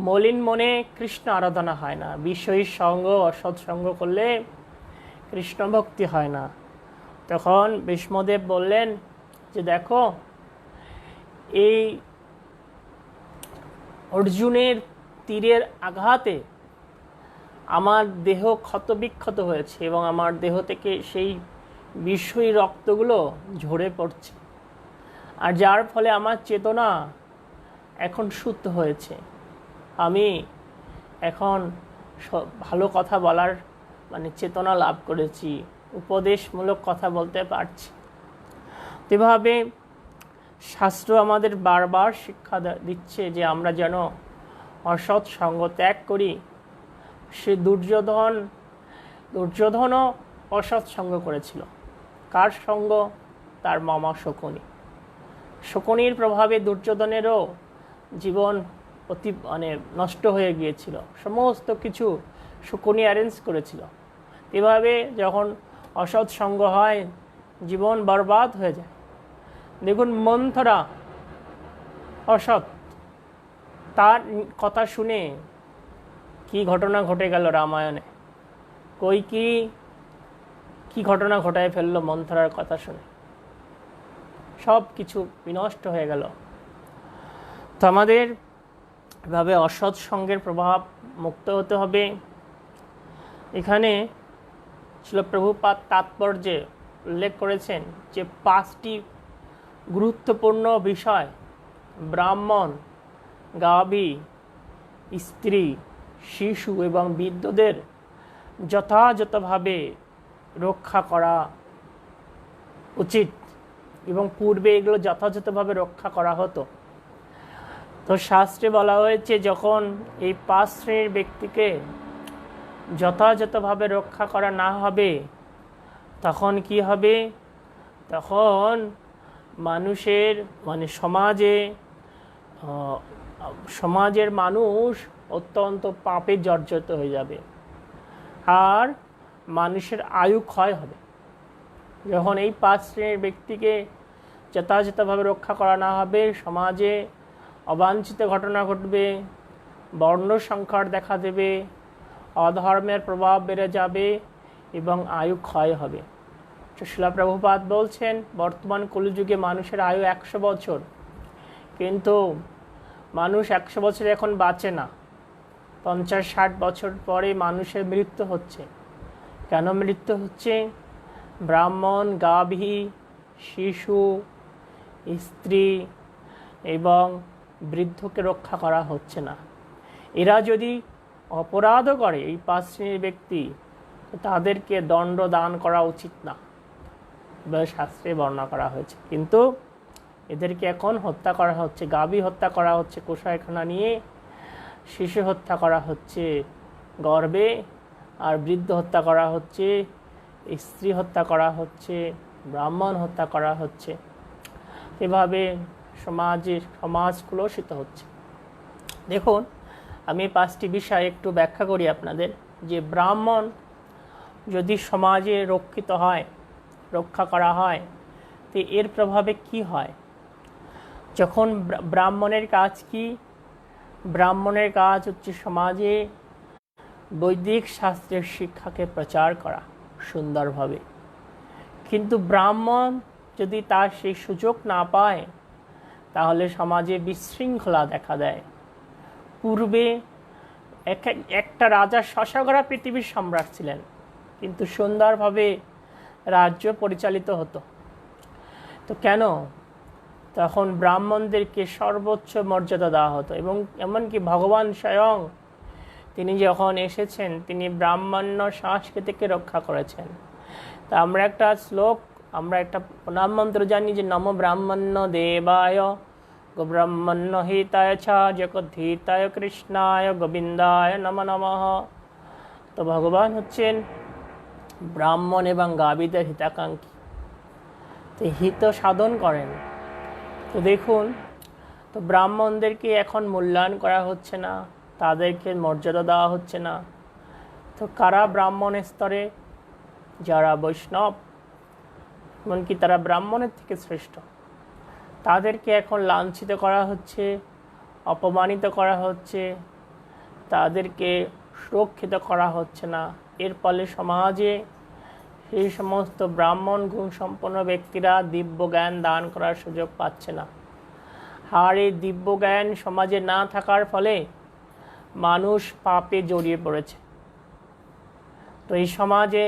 মলিন মনে কৃষ্ণ আরাধনা হয় না, বিষয়ীর সঙ্গ অসৎসঙ্গ করলে কৃষ্ণ ভক্তি হয় না। তখন ভীষ্মদেব বললেন যে দেখো, এই অর্জুনের তীরের আঘাতে আমার দেহ ক্ষতবিক্ষত হয়েছে এবং আমার দেহ থেকে সেই বিষয়ী রক্তগুলো ঝরে পড়ছে, আর যার ফলে আমার চেতনা এখন শুদ্ধ হয়েছে। আমি এখন ভালো কথা বলার চেতনা লাভ করেছি, উপদেশমূলক কথা বলতে পারছি। এভাবে শাস্ত্র আমাদের বারবার শিক্ষা দিচ্ছে যে আমরা যেন অসৎ সঙ্গ ত্যাগ করি। সে দুর্যোধনও অসৎ সঙ্গ করেছিল। কার সঙ্গ? তার মামা শকুনি। শকুনির প্রভাবে দুর্যোধনেরও জীবন অতি নষ্ট হয়ে গিয়েছিল। সমস্ত কিছু শকুনি অ্যারেঞ্জ করেছিল। এভাবে যখন অসৎ সঙ্গ হয় জীবন বরবাদ হয়ে যায়। দেখুন, মন্থরা অসৎ, তার কথা শুনে কি ঘটনা ঘটে গেল রামায়ণে। কইকেয়ী কি ঘটনা ঘটায় ফেললো মন্থরার কথা শুনে, সব কিছু বিনষ্ট হয়ে গেল। তো আমাদের এভাবে অসৎ সঙ্গের প্রভাব মুক্ত হতে হবে। এখানে শিল প্রভুপাদ তাৎপর্যে উল্লেখ করেছেন যে 5টি গুরুত্বপূর্ণ বিষয় ব্রাহ্মণ, গাভী, স্ত্রী, শিশু এবং বৃদ্ধদের যথাযথভাবে রক্ষা করা উচিত, এবং পূর্বে এগুলো যথাযথভাবে রক্ষা করা হতো। তো শাস্ত্রে বলা হয়েছে যখন এই 5 শ্রেণীর ব্যক্তিকে যথাযথভাবে রক্ষা করা না হবে তখন কি হবে? তখন মানুষের সমাজের মানুষ অত্যন্ত পাপে জর্জরিত হয়ে যাবে, আর মানুষের আয়ু ক্ষয় হবে। যখন এই 5 শ্রেণীর ব্যক্তিকে যথাযথভাবে রক্ষা করা না হবে, সমাজে অবাঞ্ছিত ঘটনা ঘটবে, বর্ণ সংকট দেখা দেবে, অধর্মের প্রভাব বেড়ে যাবে এবং আয়ু ক্ষয় হবে। শিল প্রভুপাদ বলছেন বর্তমান কলিযুগে মানুষের আয়ু 100 বছর, কিন্তু মানুষ 100 বছর এখন বাঁচে না। 50-60 বছর পরে মানুষের মৃত্যু হচ্ছে। কেন মৃত্যু হচ্ছে? ব্রাহ্মণ, গাভী, শিশু, স্ত্রী এবং বৃদ্ধকে রক্ষা করা হচ্ছে না। এরা যদি অপরাধও করে, এই 5 শ্রেণীর ব্যক্তি, তাদেরকে দণ্ড দান করা উচিত না, শাস্ত্রে বর্ণনা করা হয়েছে। কিন্তু এদেরকে এখন হত্যা করা হচ্ছে। গাভী হত্যা করা হচ্ছে কষাইখানা নিয়ে, শিশু হত্যা করা হচ্ছে গর্ভে, আর বৃদ্ধ হত্যা করা হচ্ছে, স্ত্রী হত্যা করা হচ্ছে, ব্রাহ্মণ হত্যা করা হচ্ছে। এভাবে সমাজ কলুষিত হচ্ছে। দেখুন, আমি 5টি বিষয় একটু ব্যাখ্যা করি আপনাদের। যে ব্রাহ্মণ যদি সমাজে রক্ষিত হয়, রক্ষা করা হয়। তো এর প্রভাবে কি হয়? যখন ব্রাহ্মণের কাজ কি? ব্রাহ্মণের কাজ হচ্ছে সমাজে বৈদিক শাস্ত্রের শিক্ষাকে প্রচার করা সুন্দরভাবে। কিন্তু ব্রাহ্মণ যদি তার সেই সুযোগ না পায়, তাহলে সমাজে বিশৃঙ্খলা দেখা দেয়। পূর্বে একটা রাজা শশাগড়া পৃথিবীর সম্রাট ছিলেন, কিন্তু সুন্দরভাবে রাজ্য পরিচালিত হতো। তো কেন? তখন ব্রাহ্মণদেরকে সর্বোচ্চ মর্যাদা দেওয়া হতো, এবং এমনকি ভগবান স্বয়ং তিনি যখন এসেছেন, তিনি ব্রাহ্মণ্য সংস্কৃতিকে রক্ষা করেছেন। তা আমরা একটা শ্লোক, আমরা একটা প্রণাম মন্ত্র জানি যে নমো ব্রাহ্মণ্য দেবায় গোব্রাহ্মণ্য হিতায় ছ জগদ্ধিতায় কৃষ্ণায় গোবিন্দায় নমঃ নমঃ। তো ভগবান হচ্ছেন ব্রাহ্মণ এবং গাভীদের হিতাকাঙ্ক্ষী, তো হিত সাধন করেন। তো দেখুন, তো ব্রাহ্মণদেরকে এখন মূল্যায়ন করা হচ্ছে না, তাদেরকে মর্যাদা দেওয়া হচ্ছে না। তো কারা ব্রাহ্মণ স্তরে? যারা বৈষ্ণব, এমনকি তারা ব্রাহ্মণের থেকে শ্রেষ্ঠ, তাদেরকে এখন লাঞ্ছিত করা হচ্ছে, অপমানিত করা হচ্ছে, তাদেরকে সুরক্ষিত করা হচ্ছে না। এর ফলে সমাজে সেই সমস্ত ব্রাহ্মণ গুণসম্পন্ন ব্যক্তিরা দিব্য জ্ঞান দান করার সুযোগ পাচ্ছে না। আর এই দিব্য জ্ঞান সমাজে না থাকার ফলে মানুষ পাপে জড়িয়ে পড়েছে। তো এই সমাজে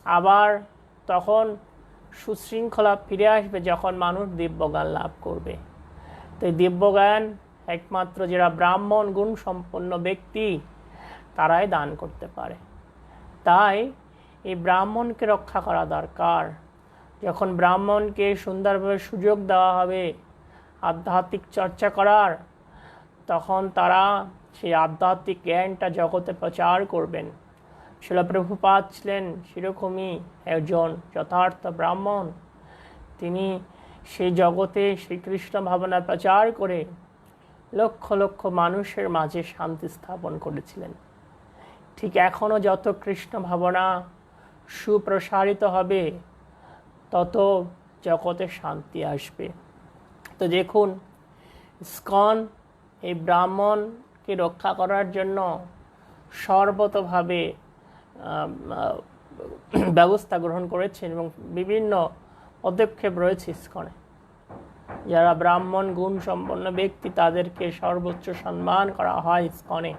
আবার তখন সুশৃঙ্খলা ফিরে আসবে যখন মানুষ দিব্যজ্ঞান লাভ করবে। তো এই দিব্যজ্ঞান একমাত্র যারা ব্রাহ্মণ গুণ সম্পন্ন ব্যক্তি তারাই দান করতে পারে। তাই এই ব্রাহ্মণকে রক্ষা করা দরকার। যখন ব্রাহ্মণকে সুন্দরভাবে সুযোগ দেওয়া হবে আধ্যাত্মিক চর্চা করার, তখন তারা সেই আধ্যাত্মিক জ্ঞানটা জগতে প্রচার করবেন। শিল প্রভুপাদ ছিলেন সেরকমই একজন যথার্থ ব্রাহ্মণ। তিনি সেই জগতে শ্রীকৃষ্ণ ভাবনা প্রচার করে লক্ষ লক্ষ মানুষের মাঝে শান্তি স্থাপন করেছিলেন। ঠিক এখনও যত কৃষ্ণ ভাবনা সুপ্রসারিত হবে, তত জগতে শান্তি আসবে। তো দেখুন, ইসকন এই ব্রাহ্মণকে রক্ষা করার জন্য সর্বতভাবে ব্যবস্থা গ্রহণ করেছেন, এবং বিভিন্ন পদক্ষেপ রয়েছে ইসকনে। যারা ব্রাহ্মণ গুণ সম্পন্ন ব্যক্তি তাদেরকে সর্বোচ্চ সম্মান করা হয় ইসকনে,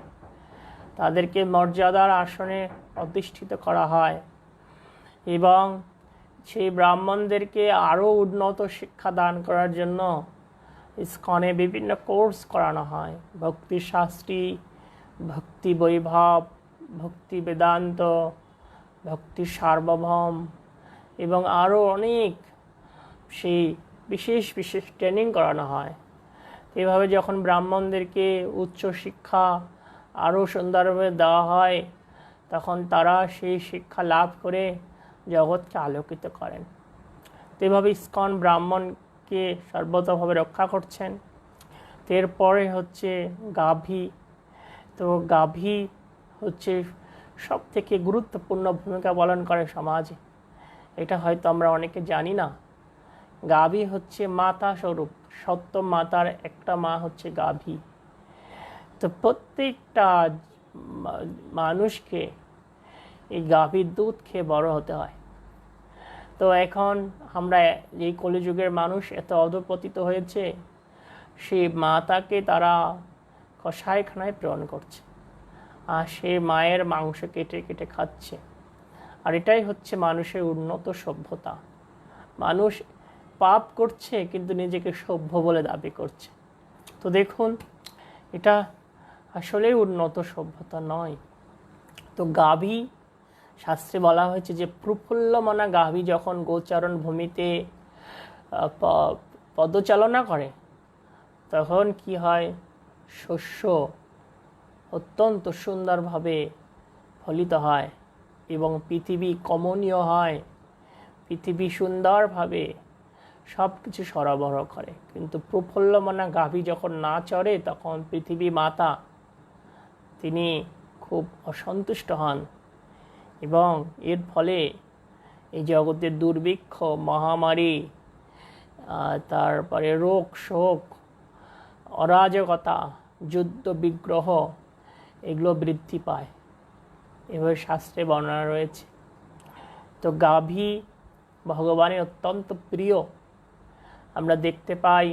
তাদেরকে মর্যাদার আসনে অধিষ্ঠিত করা হয়, এবং সেই ব্রাহ্মণদেরকে আরও উন্নত শিক্ষা দান করার জন্য ইসকনে বিভিন্ন কোর্স করানো হয়। ভক্তি শাস্ত্রী, ভক্তি বৈভব, ভক্তি বেদান্ত, ভক্তি সার্বভৌম, এবং আরও অনেক সেই বিশেষ বিশেষ ট্রেনিং করানো হয়। এভাবে যখন ব্রাহ্মণদেরকে উচ্চ শিক্ষা আরও সুন্দরভাবে দেওয়া হয়, তখন তারা সেই শিক্ষা লাভ করে জগৎকে আলোকিত করেন। তো এভাবে ইসকন ব্রাহ্মণকে সর্বতভাবে রক্ষা করছেন। তো এরপরে হচ্ছে গাভী। তো গাভী হচ্ছে সব থেকে গুরুত্বপূর্ণ ভূমিকা পালন করে সমাজে। এটা হয়তো আমরা অনেকে জানি না। গাভী হচ্ছে মাতা স্বরূপ, সত্য মাতার একটা মা হচ্ছে গাভী। তো প্রত্যেকটা মানুষকে এই গাভীর দুধ খেয়ে বড় হতে হয়। তো এখন আমরা এই কলিযুগের মানুষ এত অধঃপতিত হয়েছে, সেই মাতাকে তারা কসাইখানায় প্রেরণ করছে, আর সে মায়ের মাংস কেটে কেটে খাচ্ছে। আর এটাই হচ্ছে মানুষের উন্নত সভ্যতা। মানুষ পাপ করছে কিন্তু নিজেকে সভ্য বলে দাবি করছে। তো দেখুন, এটা আসলেই উন্নত সভ্যতা নয়। তো গাভী, শাস্ত্রে বলা হয়েছে যে প্রফুল্লমনা গাভী যখন গোচারণ ভূমিতে পদচালনা করে, তখন কি হয়? শস্য অত্যন্ত সুন্দরভাবে ফলিত হয় এবং পৃথিবী কমনীয় হয়। পৃথিবী সুন্দরভাবে সব কিছু সরবরাহ করে। কিন্তু প্রফুল্লমনা গাভী যখন না চড়ে, তখন পৃথিবী মাতা তিনি খুব অসন্তুষ্ট হন, এবং এর ফলে এই জগতের দুর্ভিক্ষ, মহামারী, তারপরে রোগ শোক, অরাজকতা, যুদ্ধ বিগ্রহ, এগুলো বৃদ্ধি পায়, এভাবে শাস্ত্রে বর্ণনা রয়েছে। তো গাভী ভগবানের অত্যন্ত প্রিয়। আমরা দেখতে পাই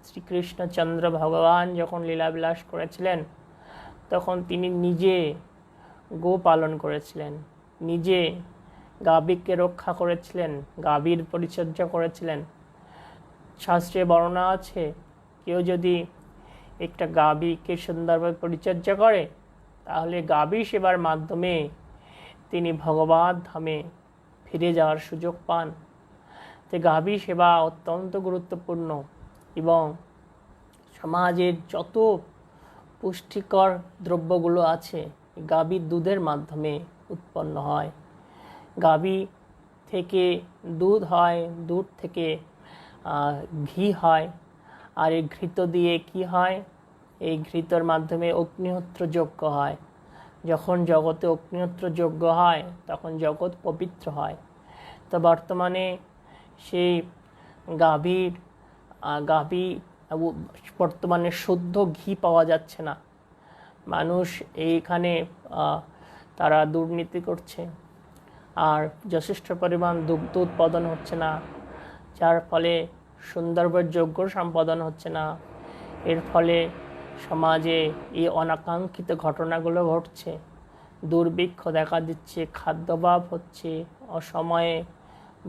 শ্রীকৃষ্ণচন্দ্র ভগবান যখন লীলাবিলাস করেছিলেন তখন তিনি নিজে গো পালন করেছিলেন, নিজে গাভীকে রক্ষা করেছিলেন, গাভীর পরিচর্যা করেছিলেন। শাস্ত্রে বর্ণনা আছে কেউ যদি একটা গাভীকে সুন্দরভাবে পরিচর্যা করে তাহলে গাভী সেবার মাধ্যমে তিনি ভগবত ধামে ফিরে যাওয়ার সুযোগ পান। তো গাভী সেবা অত্যন্ত গুরুত্বপূর্ণ এবং সমাজের যত পুষ্টিকর দ্রব্যগুলো আছে গাভীর দুধের মাধ্যমে উৎপন্ন হয়। গাভী থেকে দুধ হয়, দুধ থেকে ঘি হয়, আর এই ঘৃত দিয়ে কি হয়, এই ঘৃতর মাধ্যমে অগ্নিহোত্র যজ্ঞ হয়। যখন জগতে অগ্নিহোত্র যজ্ঞ হয় তখন জগৎ পবিত্র হয়। তো বর্তমানে সেই গাভী বর্তমানে শুদ্ধ ঘি পাওয়া যাচ্ছে না। মানুষ এইখানে তারা দুর্নীতি করছে, আর যথেষ্ট পরিমাণ দুগ্ধ উৎপাদন হচ্ছে না, যার ফলে সুন্দরভাবে যজ্ঞ সম্পাদন হচ্ছে না। এর ফলে সমাজে এই অনাকাঙ্ক্ষিত ঘটনাগুলো ঘটছে, দুর্ভিক্ষ দেখা দিচ্ছে, খাদ্যাভাব হচ্ছে, অসময়ে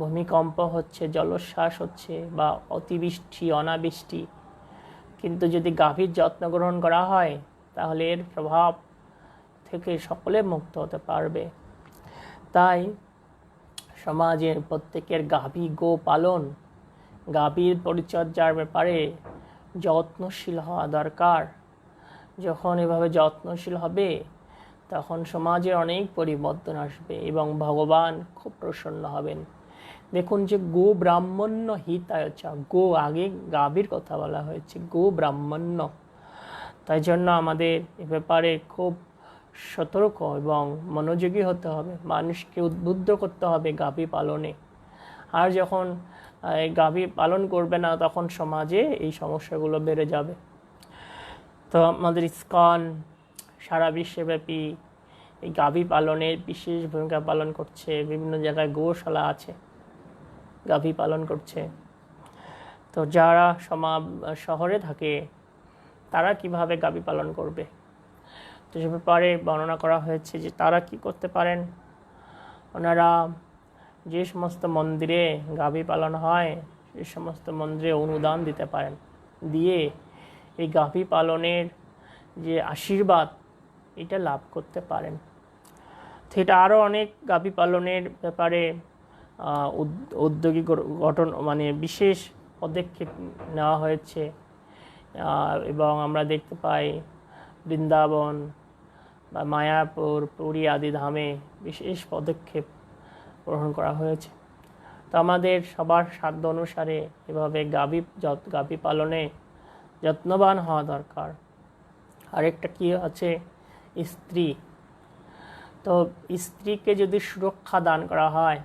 ভূমিকম্প হচ্ছে, জলোচ্ছ্বাস হচ্ছে বা অতিবৃষ্টি, অনাবৃষ্টি। কিন্তু যদি গাভীর যত্ন গ্রহণ করা হয় তাহলে এর প্রভাব থেকে সকলে মুক্ত হতে পারবে। তাই সমাজের প্রত্যেকের গাভী গো পালন, গাভীর পরিচর্যার ব্যাপারে যত্নশীল হওয়া দরকার। যখন এভাবে যত্নশীল হবে তখন সমাজে অনেক পরিবর্তন আসবে এবং ভগবান খুব প্রসন্ন হবেন। দেখুন যে গো ব্রাহ্মণ্য হিতায়চ, গো আগে গাভীর কথা বলা হয়েছে, গো ব্রাহ্মণ্য। তাই জন্য আমাদের এ ব্যাপারে খুব সতর্ক এবং মনোযোগী হতে হবে, মানুষকে উদ্বুদ্ধ করতে হবে গাভী পালনে। আর যখন গাভী পালন করবে না তখন সমাজে এই সমস্যাগুলো বেড়ে যাবে। তো আমাদের ইসকন সারা বিশ্বব্যাপী এই গাভী পালনের বিশেষ ভূমিকা পালন করছে। বিভিন্ন জায়গায় গোশালা আছে, গাভী পালন করছে। তো যারা শহরে থাকে তারা কিভাবে গাভী পালন করবে, তো সে ব্যাপারে বর্ণনা করা হয়েছে যে তারা কি করতে পারেন। ওনারা যে সমস্ত মন্দিরে গাভী পালন হয় সেই সমস্ত মন্দিরে অনুদান দিতে পারেন, দিয়ে এই গাভী পালনের যে আশীর্বাদ এটা লাভ করতে পারেন। তো এটা আরও অনেক গাভী পালনের ব্যাপারে উদ্যোগী গঠন বিশেষ পদক্ষেপ নেওয়া হয়েছে এবং আমরা দেখতে পাই বৃন্দাবন বা মায়াপুর, পুরী আদি ধামে বিশেষ পদক্ষেপ গ্রহণ করা হয়েছে। তো আমাদের সবার সাধ্য অনুসারে এভাবে গাভী পালনে যত্নবান হওয়া দরকার। আরেকটা কি আছে, স্ত্রী। তো স্ত্রীকে যদি সুরক্ষা দান করা হয়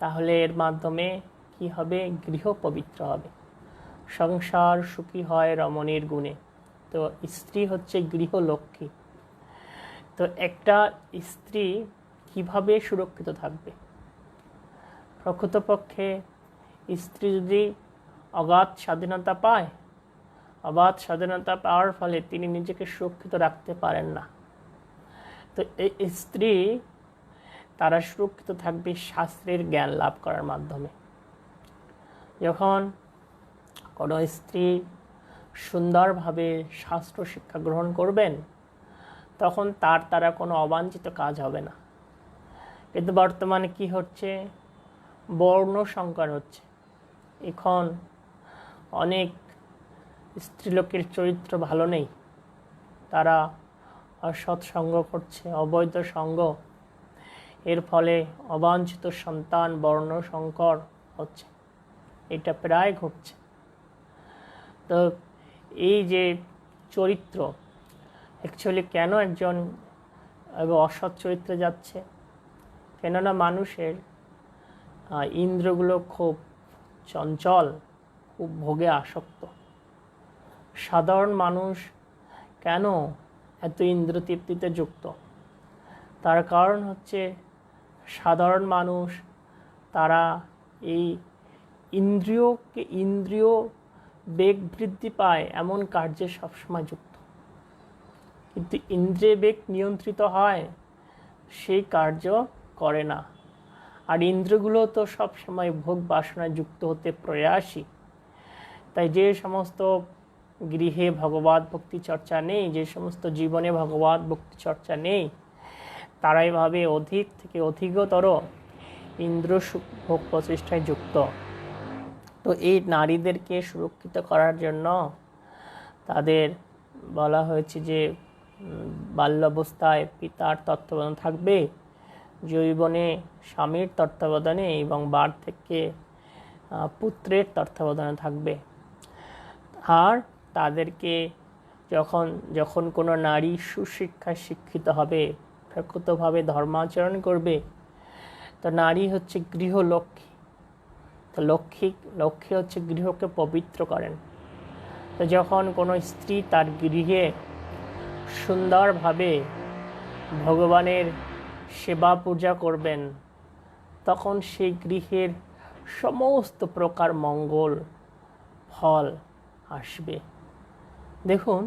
তাহলে এর মাধ্যমে কি হবে, গৃহ পবিত্র হবে, সংসার সুখী হয় রমণীর গুণে। তো স্ত্রী হচ্ছে গৃহলক্ষ্মী। তো একটা স্ত্রী কিভাবে সুরক্ষিত থাকবে? প্রকৃতপক্ষে স্ত্রী যদি অগাধ স্বাধীনতা পায়, অবাধ স্বাধীনতা পাওয়ার ফলে তিনি নিজেকে সুরক্ষিত রাখতে পারেন না। তো এই স্ত্রী তারা সুরক্ষিত থাকবে শাস্ত্রের জ্ঞান লাভ করার মাধ্যমে। যখন কোনো স্ত্রী সুন্দরভাবে শাস্ত্র শিক্ষা গ্রহণ করবেন তখন তার দ্বারা কোনো অবাঞ্ছিত কাজ হবে না। কিন্তু বর্তমানে কি হচ্ছে, বর্ণ সংকর হচ্ছে। এখন অনেক স্ত্রীলোকের চরিত্র ভালো নেই, তারা অসৎ সঙ্গ করছে, অবৈধ সঙ্গ। এর ফলে অবাঞ্ছিত সন্তান বর্ণ সংকর হচ্ছে, এটা প্রায় ঘটছে। তো এই যে চরিত্র, অ্যাকচুয়ালি কেন একজন অসৎ চরিত্রে যাচ্ছে? কেননা মানুষের ইন্দ্রগুলো খুব চঞ্চল, খুব ভোগে আসক্ত। সাধারণ মানুষ কেন এত ইন্দ্রতৃপ্তিতে যুক্ত? তার কারণ হচ্ছে সাধারণ মানুষ তারা এই ইন্দ্রিয় বেগ বৃদ্ধি পায় এমন কার্যে সবসময় যুক্ত, কিন্তু ইন্দ্রিয় বেগ নিয়ন্ত্রিত হয় সেই কার্য করে না। আর ইন্দ্রগুলো তো সবসময় ভোগ বাসনায় যুক্ত হতে প্রয়াসী। তাই যে সমস্ত গৃহে ভগবত ভক্তি চর্চা নেই, যে সমস্ত জীবনে ভগবত ভক্তি চর্চা নেই, তারাই ভাবে অধিক থেকে অধিকতর ইন্দ্র ভোগ প্রচেষ্টায় যুক্ত। তো এই নারীদেরকে সুরক্ষিত করার জন্য তাদের বলা হয়েছে যে বাল্যাবস্থায় পিতার তত্ত্বাবধানে থাকবে, যৌবনে স্বামীর তত্ত্বাবধানে এবং বার্ধক্যে পুত্রের তত্ত্বাবধানে থাকবে। আর তাদেরকে যখন কোনো নারী সুশিক্ষায় শিক্ষিত হবে, প্রকৃতভাবে ধর্মাচরণ করবে, তো নারী হচ্ছে গৃহলক্ষ্মী। তো লক্ষ্মী হচ্ছে গৃহকে পবিত্র করেন। তো যখন কোনো স্ত্রী তার গৃহে সুন্দরভাবে ভগবানের সেবা পূজা করবেন, তখন সেই গৃহের সমস্ত প্রকার মঙ্গল ফল আসবে। দেখুন,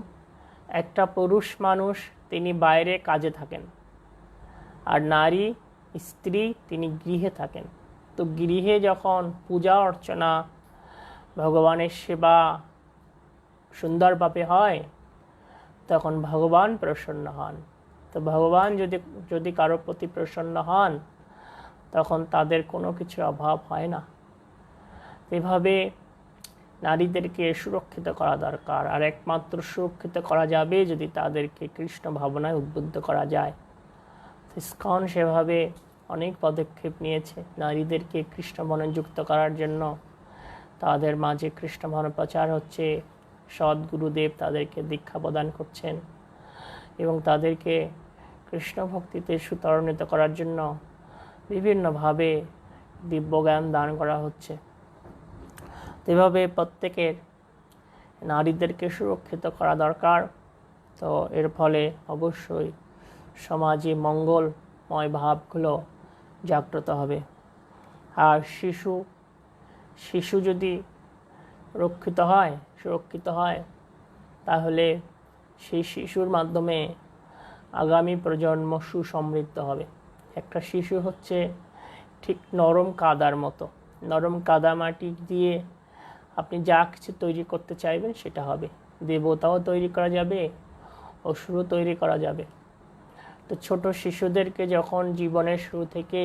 একটা পুরুষ মানুষ তিনি বাইরে কাজে থাকেন, আর নারী স্ত্রী তিনি গৃহে থাকেন। তো গৃহে যখন পূজা অর্চনা ভগবানের সেবা সুন্দরভাবে হয়, তখন ভগবান প্রসন্ন হন। তো ভগবান যদি কারো প্রতি প্রসন্ন হন, তখন তাদের কোনো কিছু অভাব হয় না। এভাবে নারীদেরকে সুরক্ষিত করা দরকার। আর একমাত্র সুরক্ষিত করা যাবে যদি তাদেরকে কৃষ্ণ ভাবনায় উদ্বুদ্ধ করা যায়। ইস্কন সেভাবে অনেক পদক্ষেপ নিয়েছে নারীদেরকে কৃষ্ণ মনে যুক্ত করার জন্য। তাদের মাঝে কৃষ্ণ ভাবনা প্রচার হচ্ছে, সদ্গুরুদেব তাদেরকে দীক্ষা প্রদান করছেন এবং তাদেরকে কৃষ্ণ ভক্তিতে সুতরান্বিত করার জন্য বিভিন্নভাবে দিব্যজ্ঞান দান করা হচ্ছে। এভাবে প্রত্যেকের নারীদেরকে সুরক্ষিত করা দরকার। তো এর ফলে অবশ্যই সমাজে মঙ্গলময় ভাবগুলো জাগ্রত হবে। আর শিশু যদি সুরক্ষিত হয়, তাহলে সেই শিশুর মাধ্যমে আগামী প্রজন্ম সুসমৃদ্ধ হবে। একটা শিশু হচ্ছে ঠিক নরম কাদার মতো। নরম কাদা মাটি দিয়ে আপনি যা কিছু তৈরি করতে চাইবেন সেটা হবে। দেবতাও তৈরি করা যাবে, অসুরও তৈরি করা যাবে। তো ছোট শিশুদেরকে যখন জীবনের শুরু থেকে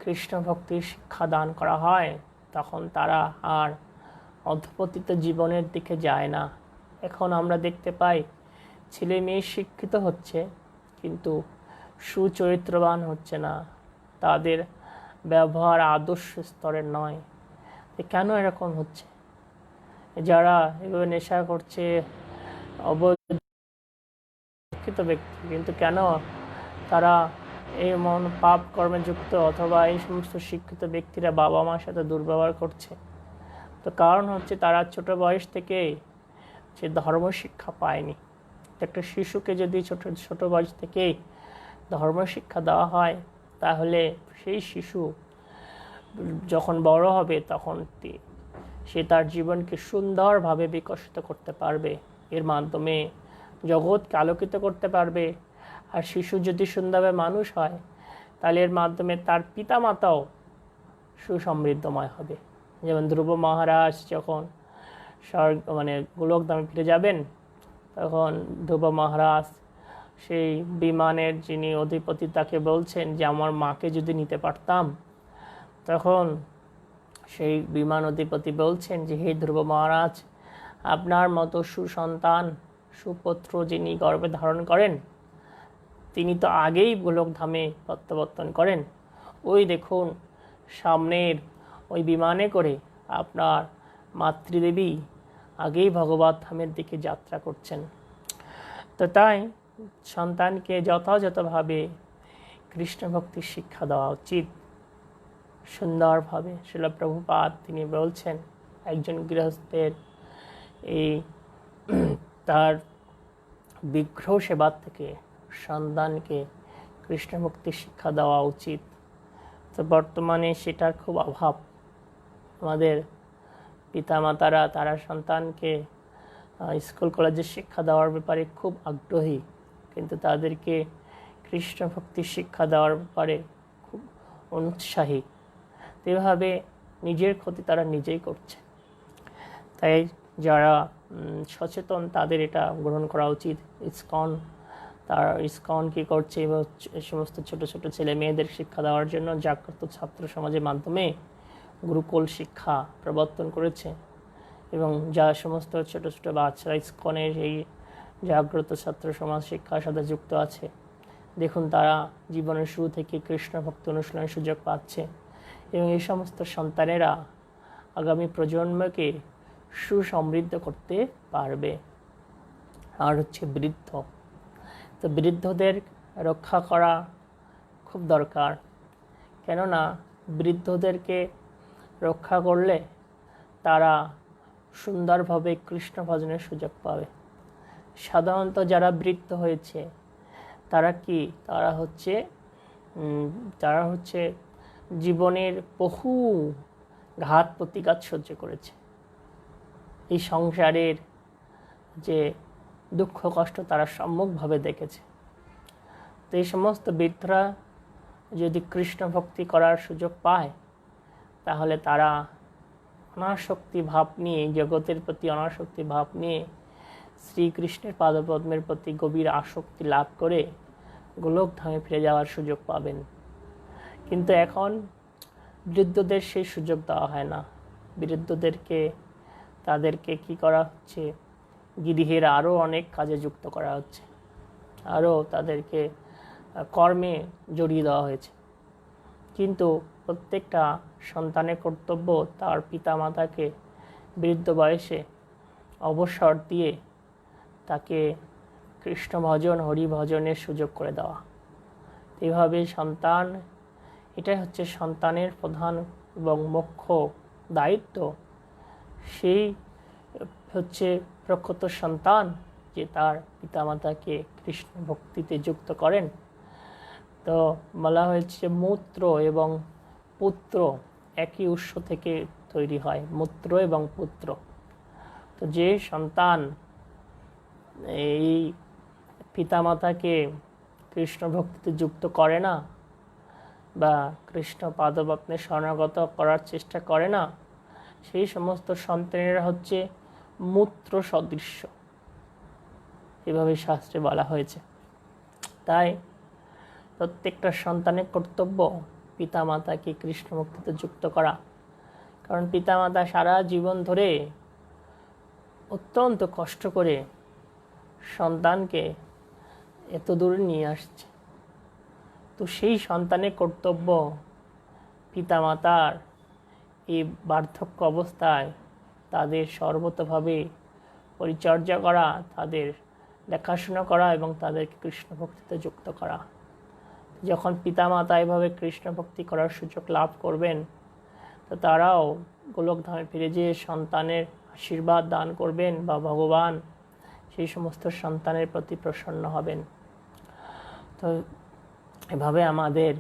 কৃষ্ণ ভক্তির শিক্ষা দান করা হয়, তখন তারা আর অধঃপতিত জীবনের দিকে যায় না। এখন আমরা দেখতে পাই ছেলে মেয়ে শিক্ষিত হচ্ছে, কিন্তু সুচরিত্রবান হচ্ছে না, তাদের ব্যবহার আদর্শ স্তরের নয়। কেন এরকম হচ্ছে? যারা এভাবে নেশা করছে শিক্ষিত ব্যক্তি, কিন্তু কেন তারা এই পাপ কর্মে যুক্ত, অথবা এই সমস্ত শিক্ষিত ব্যক্তিরা বাবা মার সাথে দুর্ব্যবহার করছে? তো কারণ হচ্ছে তারা ছোট বয়স থেকে সে ধর্ম শিক্ষা পায়নি। একটা শিশুকে যদি ছোট বয়স থেকেই ধর্ম শিক্ষা দেওয়া হয়, তাহলে সেই শিশু যখন বড় হবে তখন সে তার জীবনকে সুন্দরভাবে বিকশিত করতে পারবে, এর মাধ্যমে জগৎকে আলোকিত করতে পারবে। আর শিশু যদি সুন্দরভাবে মানুষ হয়, তাহলে এর মাধ্যমে তার পিতামাতাও সুসমৃদ্ধময় হবে। যেমন ধ্রুব মহারাজ যখন গোলকধামে ফিরে যাবেন, তখন ধ্রুব মহারাজ সেই বিমানের যিনি অধিপতি তাকে বলছেন যে আমার মাকে যদি নিতে পারতাম। তখন সেই বিমান অধিপতি বলছেন যে হে ধ্রুব মহারাজ, আপনার মতো সুসন্তান সুপুত্র যিনি গর্ভে ধারণ করেন, তিনি তো আগেই গোলকধামে প্রত্যাবর্তন করেন। ওই দেখুন সামনের ওই বিমানে করে আপনার মাতৃদেবী আগেই ভগবত ধামের দিকে যাত্রা করছেন। তো তাই সন্তানকে যথাযথভাবে কৃষ্ণ ভক্তির শিক্ষা দেওয়া উচিত। সুন্দরভাবে শিল প্রভুপাদ তিনি বলছেন একজন গৃহস্থের এই তার বিগ্রহ সেবার থেকে সন্তানকে কৃষ্ণ ভক্তি শিক্ষা দেওয়া উচিত। তো বর্তমানে সেটার খুব অভাব। আমাদের পিতামাতারা তারা সন্তানকে স্কুল কলেজে শিক্ষা দেওয়ার ব্যাপারে খুব আগ্রহী, কিন্তু তাদেরকে কৃষ্ণ ভক্তি শিক্ষা দেওয়ার ব্যাপারে খুব অনুৎসাহী। এভাবে নিজের ক্ষতি তারা নিজেই করছে। তাই যারা সচেতন তাদের এটা গ্রহণ করা উচিত। ইসকন কী করছে, এই সমস্ত ছোট ছোট ছেলে মেয়েদের শিক্ষা দেওয়ার জন্য জাগ্রত ছাত্র সমাজের মাধ্যমে গুরুকুল শিক্ষা প্রবর্তন করেছে, এবং যা সমস্ত ছোট ছোট বাচ্চারা ইসকনের এই জাগ্রত ছাত্র সমাজ শিক্ষার সাথে যুক্ত আছে, দেখুন তারা জীবনের শুরু থেকে কৃষ্ণ ভক্তি অনুশীলনের সুযোগ পাচ্ছে, এবং এই সমস্ত সন্তানেরা আগামী প্রজন্মকে সুসমৃদ্ধ করতে পারবে। আর হচ্ছে বৃদ্ধ, তো বৃদ্ধদের রক্ষা করা খুব দরকার, কেননা বৃদ্ধদেরকে রক্ষা করলে তারা সুন্দরভাবে কৃষ্ণ ভজনের সুযোগ পাবে। সাধারণত যারা বৃদ্ধ হয়েছে তারা কি, তারা হচ্ছে জীবনের বহু ঘাত প্রতিঘাত সহ্য করেছে, এই সংসারের যে দুঃখ কষ্ট তারা সম্মুখভাবে দেখেছে। তো এই সমস্ত বৃদ্ধরা যদি কৃষ্ণ ভক্তি করার সুযোগ পায়, তাহলে তারা অনাসক্তি ভাব নিয়ে, জগতের প্রতি অনাসক্তি ভাব নিয়ে শ্রীকৃষ্ণের পাদপদ্মের প্রতি গভীর আসক্তি লাভ করে গোলকধামে ফিরে যাওয়ার সুযোগ পাবেন। কিন্তু এখন বৃদ্ধদের সেই সুযোগ দেওয়া হয় না। তাদেরকে কি করা হচ্ছে, গৃহের আরও অনেক কাজে যুক্ত করা হচ্ছে, আরও তাদেরকে কর্মে জড়িয়ে দেওয়া হয়েছে। কিন্তু প্রত্যেকটা সন্তানের কর্তব্য তার পিতামাতাকে বৃদ্ধ বয়সে অবসর দিয়ে তাকে কৃষ্ণ ভজন হরি ভজনের সুযোগ করে দেওয়া। এভাবে এটাই হচ্ছে সন্তানের প্রধান এবং মুখ্য দায়িত্ব। সেই হচ্ছে প্রকৃত সন্তান যে তার পিতামাতাকে কৃষ্ণ ভক্তিতে যুক্ত করেন। তো বলা হয়েছে মূত্র এবং পুত্র একই উৎস থেকে তৈরি হয়, মূত্র এবং পুত্র। তো যে সন্তান এই পিতামাতাকে কৃষ্ণ ভক্তিতে যুক্ত করে না বা কৃষ্ণ পাদপদ্মে শরণাগত করার চেষ্টা করে না, সেই সমস্ত সন্তানেরা হচ্ছে মূত্র সদৃশ্য, এভাবে শাস্ত্রে বলা হয়েছে। তাই প্রত্যেকটা সন্তানের কর্তব্য পিতামাতাকে কৃষ্ণ ভক্তিতে যুক্ত করা, কারণ পিতামাতা সারা জীবন ধরে অত্যন্ত কষ্ট করে সন্তানকে এত দূরে নিয়ে আসছে। তো সেই সন্তানের কর্তব্য পিতামাতার এই বার্ধক্য অবস্থায় তাদের সর্বতভাবে পরিচর্যা করা, তাদের দেখাশোনা করা এবং তাদেরকে কৃষ্ণ ভক্তিতে যুক্ত করা। যখন পিতামাতা এভাবে কৃষ্ণ ভক্তি করার সুযোগ লাভ করবেন, তো তারাও গোলকধামে ফিরে যেয়ে সন্তানের আশীর্বাদ দান করবেন, বা ভগবান সেই সমস্ত সন্তানের প্রতি প্রসন্ন হবেন। তো এভাবে আমাদের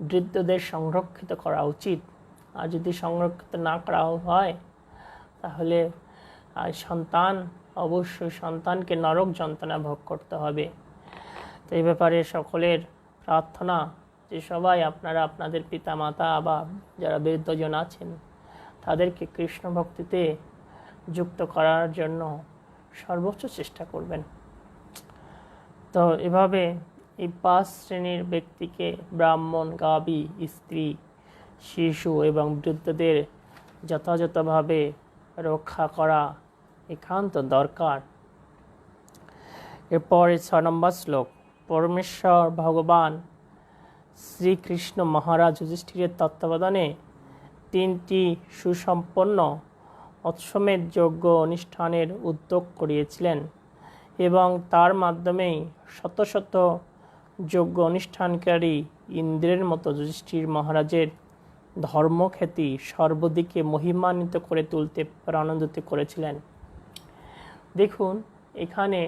বৃদ্ধদের সংরক্ষিত করা উচিত। আর যদি সংরক্ষিত না করা হয়, তাহলে অবশ্যই সন্তানকে নরক যন্ত্রণা ভোগ করতে হবে। তো এই ব্যাপারে সকলের প্রার্থনা যে সবাই আপনারা আপনাদের পিতামাতা বা যারা বৃদ্ধজন আছেন তাদেরকে কৃষ্ণ ভক্তিতে যুক্ত করার জন্য সর্বোচ্চ চেষ্টা করবেন। তো এভাবে এই 5 শ্রেণীর ব্যক্তিকে ব্রাহ্মণ, গাভী, স্ত্রী, শিশু এবং বৃদ্ধদের যথাযথভাবে রক্ষা করা একান্ত দরকার। এরপরে 6 নম্বর শ্লোক। পরমেশ্বর ভগবান শ্রীকৃষ্ণ মহারাজ যুধিষ্ঠিরের তত্ত্বাবধানে 3টি সুসম্পন্ন অশ্বমেধ যজ্ঞ অনুষ্ঠানের উদ্যোগ করিয়েছিলেন, এবং তার মাধ্যমেই শত শত যজ্ঞ অনুষ্ঠানকারী ইন্দ্রের মতো যুধিষ্ঠির মহারাজের ধর্মখ্যাতি সর্বদিকে মহিমান্বিত করে তুলতে প্রাণোদিত করেছিলেন। দেখুন এখানে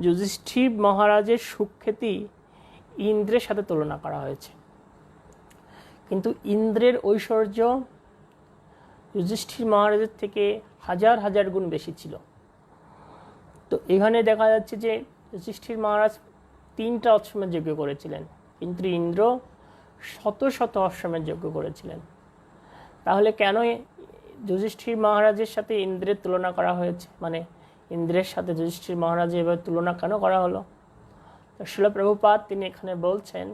যুধিষ্ঠির মহারাজের সুখ্যাতি ইন্দ্রের সাথে তুলনা করা হয়েছে, কিন্তু ইন্দ্রের ঐশ্বর্য যুধিষ্ঠির মহারাজের থেকে হাজার হাজার গুণ বেশি ছিল। তো এখানে দেখা যাচ্ছে যে যুধিষ্ঠির মহারাজ 3টা অশ্বমেধ যজ্ঞ করেছিলেন, কিন্তু ইন্দ্র শত শত অশ্বমেধ যজ্ঞ করেছিলেন। তাহলে কেন যুধিষ্ঠির মহারাজের সাথে ইন্দ্রের তুলনা করা হয়েছে, মানে ইন্দ্রের সাথে যুধিষ্ঠির মহারাজের এবার তুলনা কেন করা হলো? তো শিল প্রভুপাদ তিনি এখানে বলছেন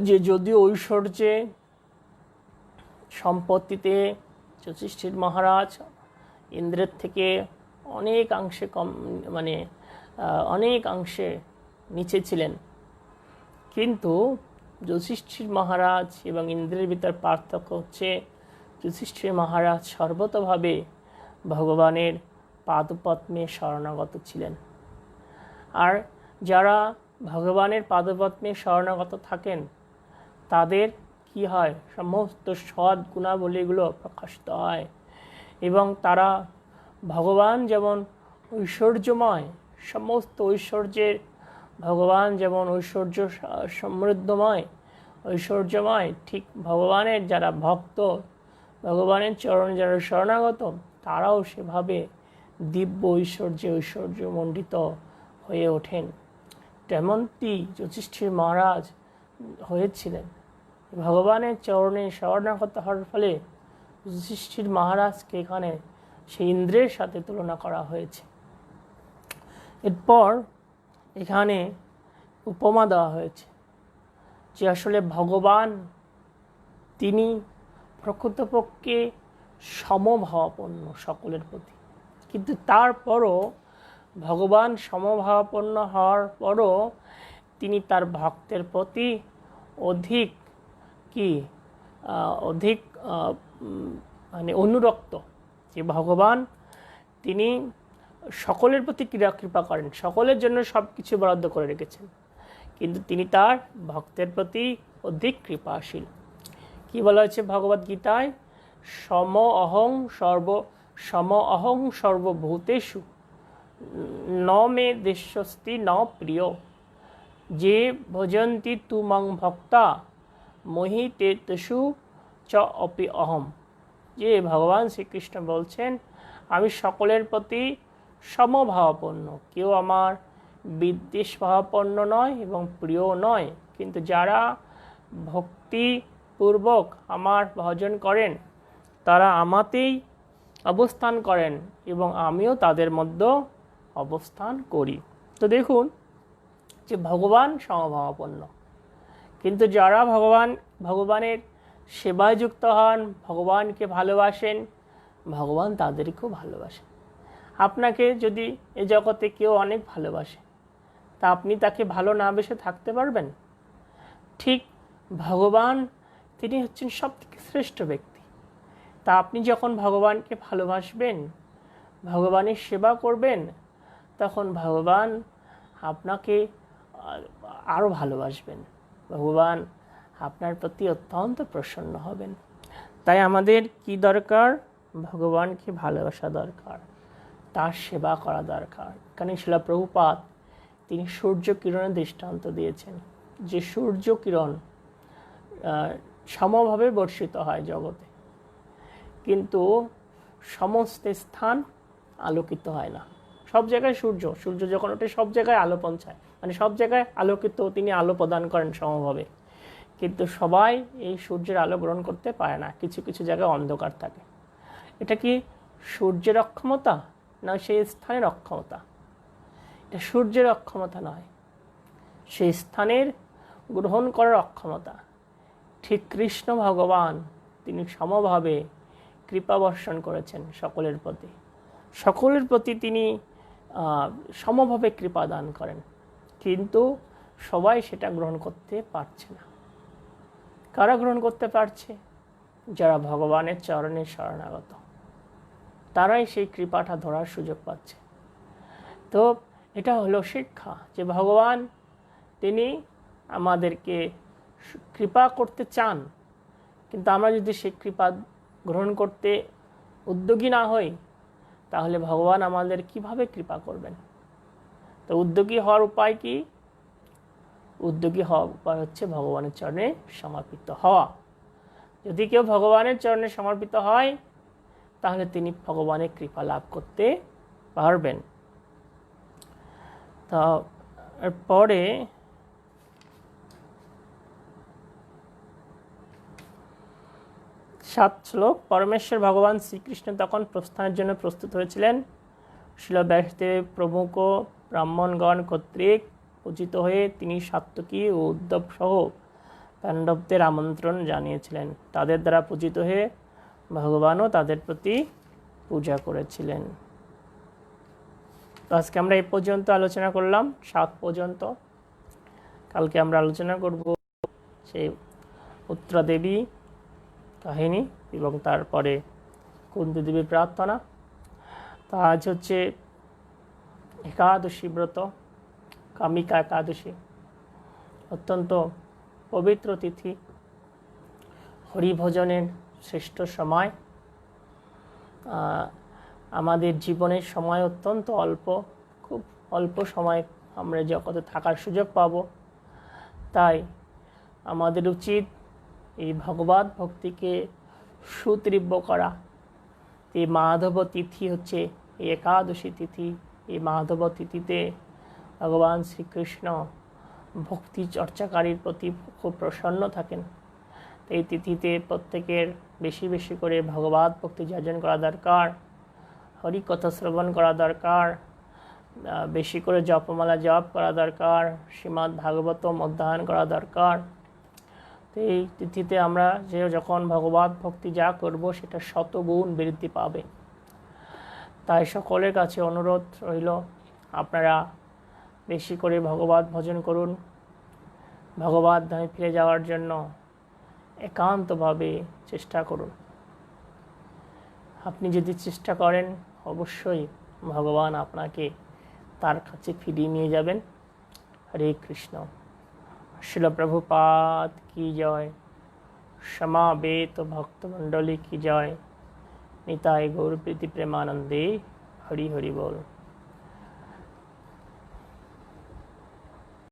যে যদিও ঐশ্বর্যে সম্পত্তিতে যুধিষ্ঠির মহারাজ ইন্দ্রের থেকে অনেকাংশে কম, মানে অনেকাংশে নিচে ছিলেন, কিন্তু যুধিষ্ঠির মহারাজ এবং ইন্দ্রের ভিতর পার্থক্য হচ্ছে যুধিষ্ঠির মহারাজ সর্বতভাবে ভগবানের পাদপদ্মে শরণাগত ছিলেন। আর যারা ভগবানের পাদপদ্মে শরণাগত থাকেন তাদের কি হয়, সমস্ত সৎ গুণাবলীগুলো প্রকাশিত হয় এবং তারা ভগবান যেমন ঐশ্বর্যময়, সমস্ত ঐশ্বর্যের ভগবান যেমন ঐশ্বর্য ঐশ্বর্যময়, ঠিক ভগবানের যারা ভক্ত, ভগবানের চরণে যারা শরণাগত, তারাও সেভাবে দিব্য ঐশ্বর্যমণ্ডিত হয়ে ওঠেন। তেমনটি যুধিষ্ঠির মহারাজ হয়েছিলেন। ভগবানের চরণে শরণাগত হওয়ার ফলে যুধিষ্ঠির মহারাজকে এখানে সেই ইন্দ্রের সাথে তুলনা করা হয়েছে। এরপর এখানে উপমা দেওয়া হয়েছে যে আসলে ভগবান তিনি প্রকৃতপক্ষে সমভাবাপন্ন সকলের প্রতি, কিন্তু তারপরও ভগবান সমভাবাপন্ন হওয়ার পরও তিনি তার ভক্তের প্রতি অধিক মানে অনুরক্ত, যে ভগবান তিনি সকলের প্রতি কৃপা করেন, সকলের জন্য সব কিছু বরাদ্দ করে রেখেছেন, কিন্তু তিনি তার ভক্তের প্রতি অধিক কৃপাশীল। কি বলা হয়েছে ভগবদ গীতায়, সম অহং সর্বভূতেষু ন মে দেশস্তি ন প্রিয় যে ভজন্তি তু মং ভক্তা মহি তেষু চ অপি অহম। যে ভগবান শ্রীকৃষ্ণ বলছেন আমি সকলের প্রতি সমভাবাপন্ন, কেউ আমার বিদ্বেষভাবাপন্ন নয় এবং প্রিয় নয়, কিন্তু যারা ভক্তিপূর্বক আমার ভজন করেন তারা আমাতেই অবস্থান করেন এবং আমিও তাদের মধ্যে অবস্থান করি। তো দেখুন যে ভগবান সমভাবাপন্ন, কিন্তু যারা ভগবানের সেবায় যুক্ত হন, ভগবানকে ভালোবাসেন, ভগবান তাদেরকেও ভালোবাসেন। আপনাকে যদি এ জগতে কেউ অনেক ভালোবাসে, তা আপনি তাকে ভালো না বেসে থাকতে পারবেন? ঠিক ভগবান তিনি হচ্ছেন সবথেকে শ্রেষ্ঠ ব্যক্তি। তা আপনি যখন ভগবানকে ভালোবাসবেন, ভগবানের সেবা করবেন, তখন ভগবান আপনাকে আরও ভালোবাসবেন, ভগবান আপনার প্রতি অত্যন্ত প্রসন্ন হবেন। তাই আমাদের কি দরকার? ভগবানকে ভালোবাসা দরকার, তার সেবা করা দরকার। এখানে শিল প্রভুপাদ তিনি সূর্য কিরণের দৃষ্টান্ত দিয়েছেন, যে সূর্য কিরণ সমভাবে বর্ষিত হয় জগতে, কিন্তু সমস্ত স্থান আলোকিত হয় না। সব জায়গায় সূর্য যখন ওঠে সব জায়গায় আলো পৌঁছায়, মানে সব জায়গায় আলোকিত, তিনি আলো প্রদান করেন সমভাবে, কিন্তু সবাই এই সূর্যের আলো গ্রহণ করতে পারে না, কিছু কিছু জায়গায় অন্ধকার থাকে। এটা কি সূর্যের অক্ষমতা না সেই স্থানের অক্ষমতা? এটা সূর্যের অক্ষমতা নয়, সেই স্থানের গ্রহণ করার অক্ষমতা। ঠিক কৃষ্ণ ভগবান তিনি সমভাবে কৃপা বর্ষণ করেছেন সকলের প্রতি তিনি সমভাবে কৃপা দান করেন, কিন্তু সবাই সেটা গ্রহণ করতে পারছে না। কারা গ্রহণ করতে পারছে? যারা ভগবানের চরণে শরণাগত, তারাই সেই কৃপাটা ধরার সুযোগ পাচ্ছে। তো এটা হলো শিক্ষা, যে ভগবান তিনি আমাদেরকে কৃপা করতে চান, কিন্তু আমরা যদি সেই কৃপা গ্রহণ করতে উদ্যোগী না হই, তাহলে ভগবান আমাদের কিভাবে কৃপা করবেন? তো উদ্যোগী হওয়ার উপায় কি? উদ্যোগী হওয়ার উপায় হচ্ছে ভগবানের চরণে সমর্পিত হওয়া। যদি কেউ ভগবানের চরণে সমর্পিত হয়, তাহলে তিনি ভগবানের কৃপা লাভ করতে পারবেন। তা এরপরে 7 শ্লোক। পরমেশ্বর ভগবান শ্রীকৃষ্ণ তখন প্রস্থানের জন্য প্রস্তুত হয়েছিলেন। শিল ব্যাসদেব প্রমুখ ব্রাহ্মণগণ কর্তৃক পূজিত হয়ে তিনি সাত্ত্বকী ও উদ্ধব সহ পাণ্ডবদের আমন্ত্রণ জানিয়েছিলেন। তাদের দ্বারা পূজিত হয়ে ভগবানও তাদের প্রতি পূজা করেছিলেন। তো আজকে আমরা এই পর্যন্ত আলোচনা করলাম, 7 পর্যন্ত। কালকে আমরা আলোচনা করব সেই উত্তরা দেবী কাহিনী এবং তারপরে কুন্তি দেবীর প্রার্থনা। তা আজ হচ্ছে একাদশী ব্রত, কামিকা একাদশী, অত্যন্ত পবিত্র তিথি, হরিভজনের শ্রেষ্ঠ সময়। আমাদের জীবনের সময় অত্যন্ত অল্প, খুব অল্প সময় আমরা জগতে থাকার সুযোগ পাব। তাই আমাদের উচিত এই ভগবত ভক্তিকে সুতীব্র করা। এই মাধব তিথি হচ্ছে এই একাদশী তিথি। এই মাধব তিথিতে ভগবান শ্রীকৃষ্ণ ভক্তি চর্চাকারীর প্রতি খুব প্রসন্ন থাকেন। এই তিথিতে প্রত্যেকের বেশি বেশি করে ভগবত ভক্তি যাজন করা দরকার, হরিকথা শ্রবণ করা দরকার, বেশি করে জপমালা জপ করা দরকার, শ্রীমদ্ ভাগবতম অধ্যয়ন করা দরকার। তো এই তিথিতে আমরা যখন ভগবত ভক্তি যা করব সেটা শতগুণ বৃদ্ধি পাবে। তাই সকলের কাছে অনুরোধ রইল, আপনারা বেশি করে ভগবত ভজন করুন। ভগবত ধামে ফিরে যাওয়ার জন্য একান্তভাবে চেষ্টা করুন। আপনি যদি চেষ্টা করেন, অবশ্যই ভগবান আপনাকে তার কাছে ফিরিয়ে নিয়ে যাবেন। হরে কৃষ্ণ। শিল প্রভুপাদ কি জয়, সমাবেত ভক্তমণ্ডলী কি জয়, নিতাই গৌর প্রীতি প্রেমানন্দে হরি হরি বল।